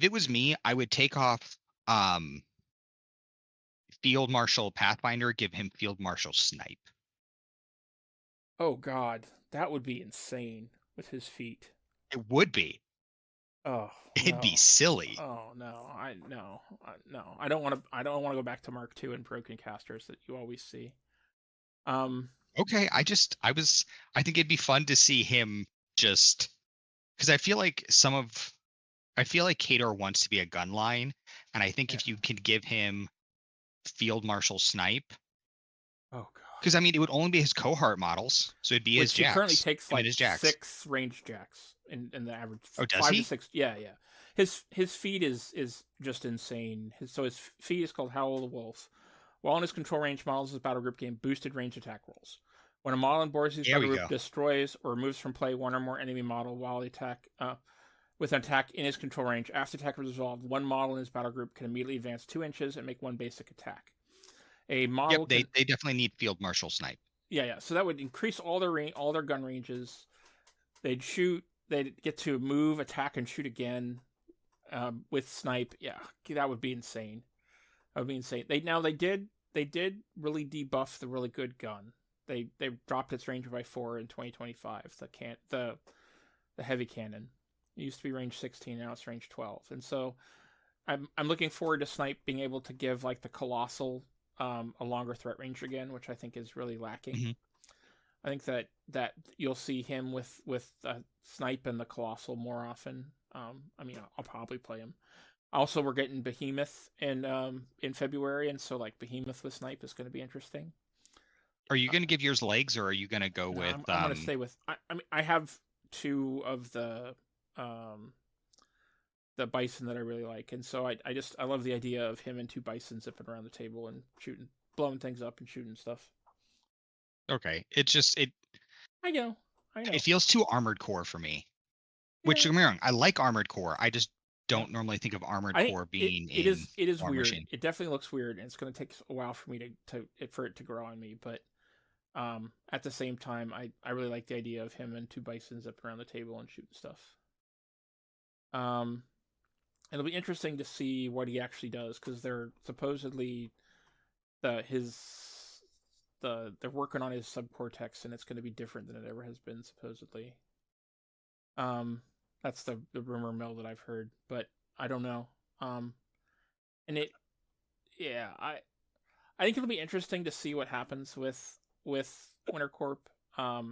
Speaker 2: it was me, I would take off Field Marshal Pathfinder, give him Field Marshal Snipe.
Speaker 1: Oh God, that would be insane with his feet.
Speaker 2: It would be.
Speaker 1: Oh,
Speaker 2: it'd be silly.
Speaker 1: Oh no, I don't want to go back to Mark II and broken casters that you always see.
Speaker 2: Okay, I think it'd be fun to see him just because I feel like Kador wants to be a gun line, and I think if you could give him Field Marshal Snipe.
Speaker 1: Oh God.
Speaker 2: Because I mean, it would only be his cohort models, so it'd be his jacks.
Speaker 1: He currently takes like
Speaker 2: his jacks.
Speaker 1: 6 ranged jacks in the average.
Speaker 2: Oh, does
Speaker 1: 5
Speaker 2: he?
Speaker 1: to 6. Yeah. His feed is just insane. His feed is called Howl the Wolf. While in his control range, models of the battle group gain boosted range attack rolls. When a model in Boris' battle group destroys or removes from play one or more enemy model while the attack with an attack in his control range, after attack is resolved, one model in his battle group can immediately advance 2 inches and make 1 basic attack. A model.
Speaker 2: Yep, they definitely need Field Marshal Snipe.
Speaker 1: Yeah. So that would increase all their gun ranges. They'd get to move, attack, and shoot again with snipe. Yeah, that would be insane. That would be insane. They did really debuff the really good gun. They dropped its range by 4 in 2025. The heavy cannon. It used to be range 16, now it's range 12. And so I'm looking forward to snipe being able to give like the colossal a longer threat range again, which I think is really lacking. I think that you'll see him with Snipe and the Colossal more often. I mean, I'll probably play him. Also, we're getting Behemoth in February, and so like Behemoth with Snipe is going to be interesting.
Speaker 2: Are you going to give yours legs, or are you going to go
Speaker 1: No,
Speaker 2: with?
Speaker 1: I'm going to stay with. I mean, I have 2 of the bison that I really like, and so I love the idea of him and 2 bison zipping around the table and shooting, blowing things up and shooting stuff.
Speaker 2: Okay, it just
Speaker 1: I know.
Speaker 2: it feels too armored core for me. Which, don't get me wrong, I like armored core. I just don't normally think of armored core being
Speaker 1: it is
Speaker 2: War
Speaker 1: weird.
Speaker 2: Machine.
Speaker 1: It definitely looks weird, and it's going to take a while for me for it to grow on me. But at the same time, I really like the idea of him and 2 bisons up around the table and shooting stuff. It'll be interesting to see what he actually does, because they're supposedly they're working on his subcortex, and it's going to be different than it ever has been, supposedly. That's the rumor mill that I've heard, but I don't know. And I think it'll be interesting to see what happens with Wintercorp. I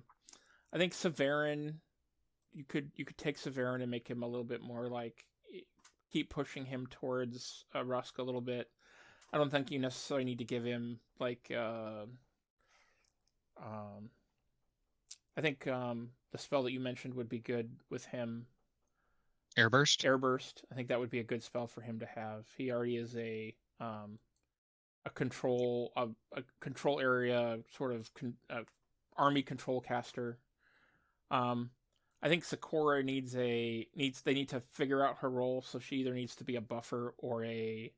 Speaker 1: think Severin, you could take Severin and make him a little bit more like, keep pushing him towards Rusk a little bit. I don't think you necessarily need to give him like I think the spell that you mentioned would be good with him. Airburst. I think that would be a good spell for him to have. He already is a control area sort of army control caster. I think Sakura needs they need to figure out her role, so she either needs to be a buffer or a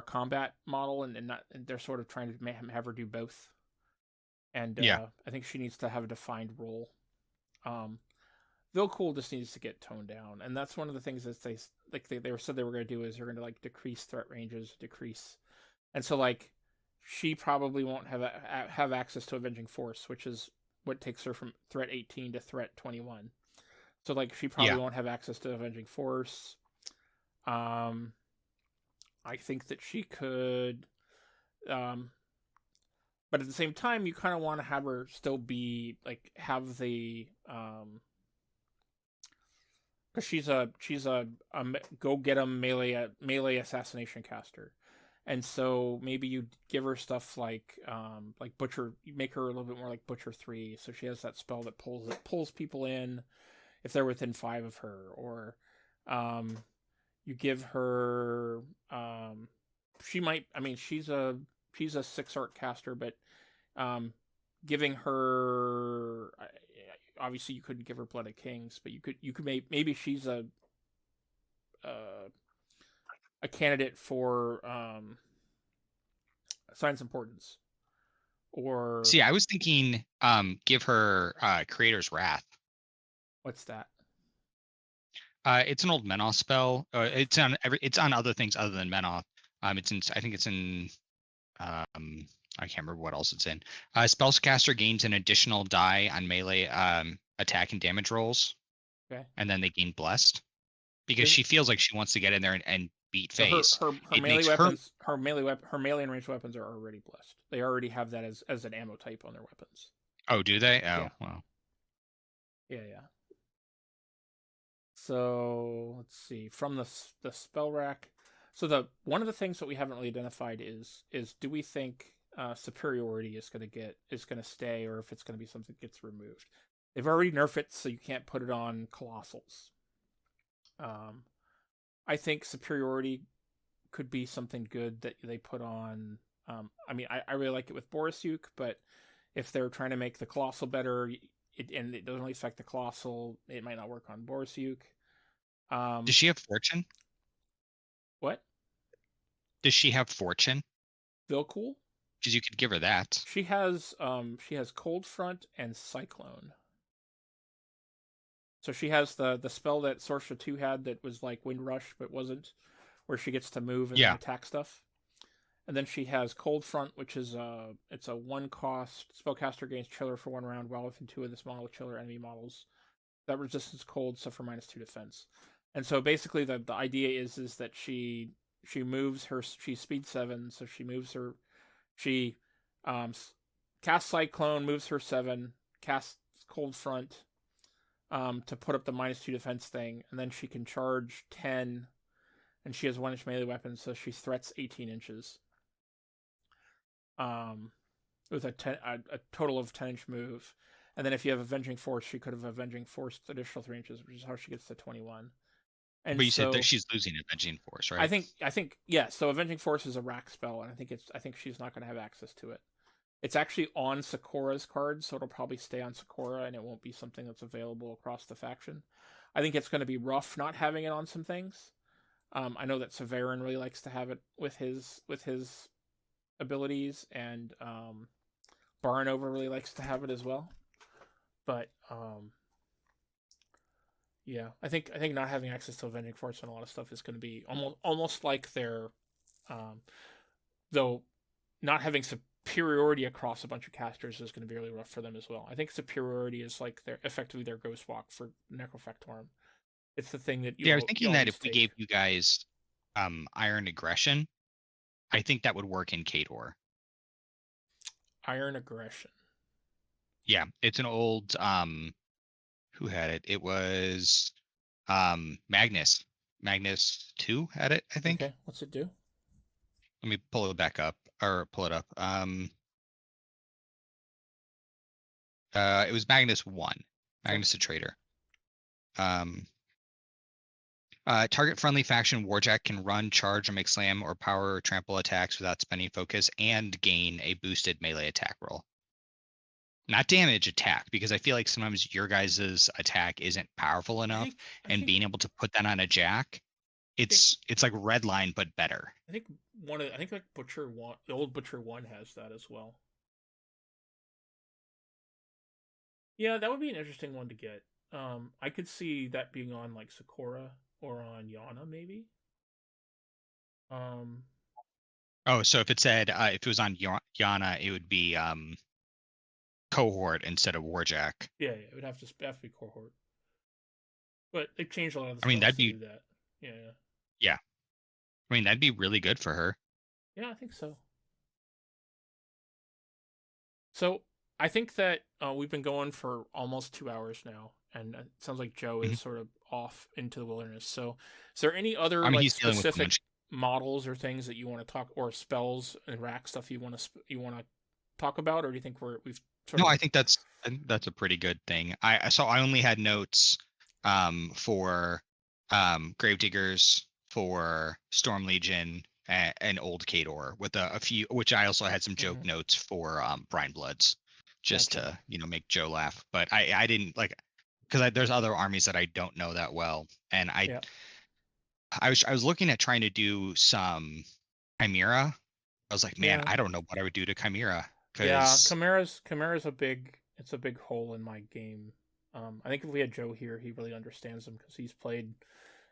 Speaker 1: combat model, and they're sort of trying to have her do both. And I think she needs to have a defined role. Vilcool just needs to get toned down, and that's one of the things that they said they were going to do, is they're going to like decrease threat ranges, and so like she probably won't have access to Avenging Force, which is what takes her from threat 18 to threat 21. So like she probably won't have access to Avenging Force. I think that she could, but at the same time, you kind of want to have her still be like have the because she's a go get 'em melee assassination caster, and so maybe you give her stuff like Butcher. You make her a little bit more like Butcher 3, so she has that spell that pulls people in if they're within 5 of her, or you give her she might. I mean, she's a 6-art caster, but giving her, obviously you couldn't give her Blood of Kings, but you could maybe she's a candidate for Science Importance. Or
Speaker 2: see, I was thinking give her Creator's Wrath.
Speaker 1: What's that?
Speaker 2: It's an old Menoth spell. It's on other things other than Menoth. I think it's in I can't remember what else it's in. Spellcaster gains an additional die on melee attack and damage rolls.
Speaker 1: Okay.
Speaker 2: And then they gain blessed. Because she feels like she wants to get in there and beat
Speaker 1: so
Speaker 2: face.
Speaker 1: Her melee weapons, her melee and ranged weapons are already blessed. They already have that as an ammo type on their weapons.
Speaker 2: Oh, do they? Oh,
Speaker 1: yeah.
Speaker 2: Well.
Speaker 1: Yeah. So let's see, from the spell rack. So one of the things that we haven't really identified is do we think superiority is going to stay, or if it's going to be something that gets removed? They've already nerfed it, so you can't put it on Colossals. I think superiority could be something good that they put on. I mean, I really like it with Borisuk, but if they're trying to make the Colossal better, and it doesn't really affect the Colossal, it might not work on Borisuk.
Speaker 2: Does she have Fortune?
Speaker 1: What?
Speaker 2: Does she have Fortune?
Speaker 1: Vilcool?
Speaker 2: Because you could give her that.
Speaker 1: She has Cold Front and Cyclone. So she has the spell that Sorcerer 2 had that was like Wind Rush but wasn't, where she gets to move and then attack stuff. And then she has Cold Front, which is it's a 1-cost spellcaster gains Chiller for 1 round while within 2 of this model Chiller enemy models. That resistance cold, suffer -2 defense. And so basically the idea is that she moves her, she's speed 7, so she moves her, she casts Cyclone, moves her 7, cast Cold Front to put up the -2 defense thing, and then she can charge 10, and she has 1-inch melee weapons, so she threats 18 inches. With a total of 10-inch move. And then if you have Avenging Force, she could have Avenging Force additional 3 inches, which is how she gets to 21. And
Speaker 2: but you said that she's losing Avenging Force, right?
Speaker 1: I think yeah. So Avenging Force is a rack spell, and I think she's not going to have access to it. It's actually on Sakura's card, so it'll probably stay on Sakura, and it won't be something that's available across the faction. I think it's going to be rough not having it on some things. I know that Severin really likes to have it with his abilities, and Barnova really likes to have it as well. But yeah, I think not having access to Avenging Force on a lot of stuff is going to be almost like their though not having superiority across a bunch of casters is going to be really rough for them as well. I think superiority is like effectively their Ghost Walk for Necrofactorum. It's the thing that you.
Speaker 2: Yeah, I was thinking that if we gave you guys Iron Aggression, I think that would work in Khador.
Speaker 1: Iron Aggression.
Speaker 2: Yeah, it's an old who had it? It was Magnus. Magnus 2 had it, I think.
Speaker 1: Okay, what's it do?
Speaker 2: Let me pull it back up or pull it up. It was Magnus 1. Magnus the Traitor. Target friendly faction Warjack can run, charge, or make slam or power or trample attacks without spending focus and gain a boosted melee attack roll. Not damage, attack, because I feel like sometimes your guys' attack isn't powerful enough, and being able to put that on a Jack, it's like Redline but better.
Speaker 1: I think like Butcher 1, the old Butcher 1 has that as well. Yeah, that would be an interesting one to get. I could see that being on like Sakura or on Yana maybe.
Speaker 2: Oh, so if it said if it was on Yana, it would be Cohort instead of Warjack.
Speaker 1: Yeah, it would have to be Cohort. But they've changed a lot of the
Speaker 2: I mean, that'd be
Speaker 1: do that. Yeah.
Speaker 2: Yeah. I mean, that'd be really good for her.
Speaker 1: Yeah, I think so. So I think that we've been going for almost 2 hours now, and it sounds like Joe is sort of off into the wilderness. So is there any other specific models or things that you want to talk, or spells and rack stuff you want to talk about, or do you think we've
Speaker 2: No, I think that's a pretty good thing. I only had notes for Gravediggers, for Storm Legion, and Old Khador, with a few, which I also had some joke notes for Brine Bloods, just to make Joe laugh. But I didn't like, because there's other armies that I don't know that well, and I was looking at trying to do some Chimera. I was like, man, I don't know what I would do to Chimera.
Speaker 1: Yeah, Chimera's a big hole in my game. I think if we had Joe here, he really understands them because he's played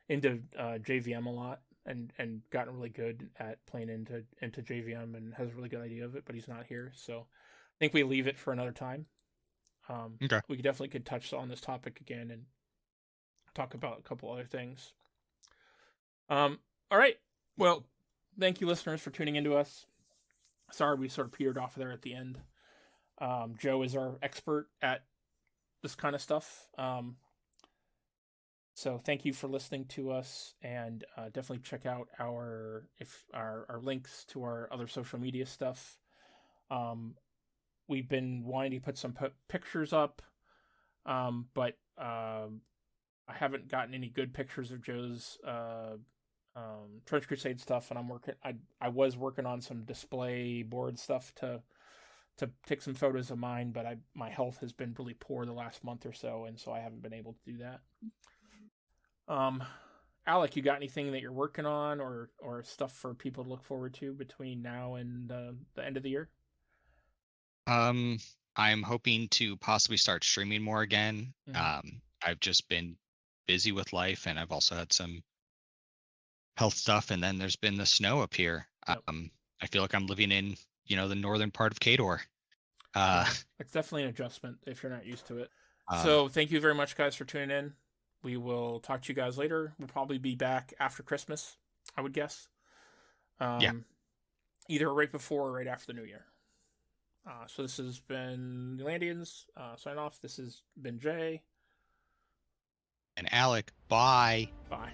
Speaker 1: into JVM a lot and gotten really good at playing into JVM and has a really good idea of it. But he's not here, so I think we leave it for another time.
Speaker 2: Okay.
Speaker 1: We definitely could touch on this topic again and talk about a couple other things. All right. Well, thank you, listeners, for tuning into us. Sorry we sort of petered off there at the end. Joe is our expert at this kind of stuff. So thank you for listening to us, and definitely check out our links to our other social media stuff. We've been wanting to put some pictures up, but I haven't gotten any good pictures of Joe's Trench Crusade stuff, and I was working on some display board stuff to take some photos of mine, but my health has been really poor the last month or so, and so I haven't been able to do that. Alec, you got anything that you're working on or stuff for people to look forward to between now and the end of the year?
Speaker 2: I'm hoping to possibly start streaming more again. I've just been busy with life, and I've also had some health stuff, and then there's been the snow up here.
Speaker 1: Yep.
Speaker 2: I feel like I'm living in the northern part of Khador.
Speaker 1: It's definitely an adjustment if you're not used to it. So thank you very much, guys, for tuning in. We will talk to you guys later. We'll probably be back after Christmas, I would guess. Either right before or right after the New Year. So this has been the Atlanteans. Sign off. This has been Jay.
Speaker 2: And Alec, bye.
Speaker 1: Bye.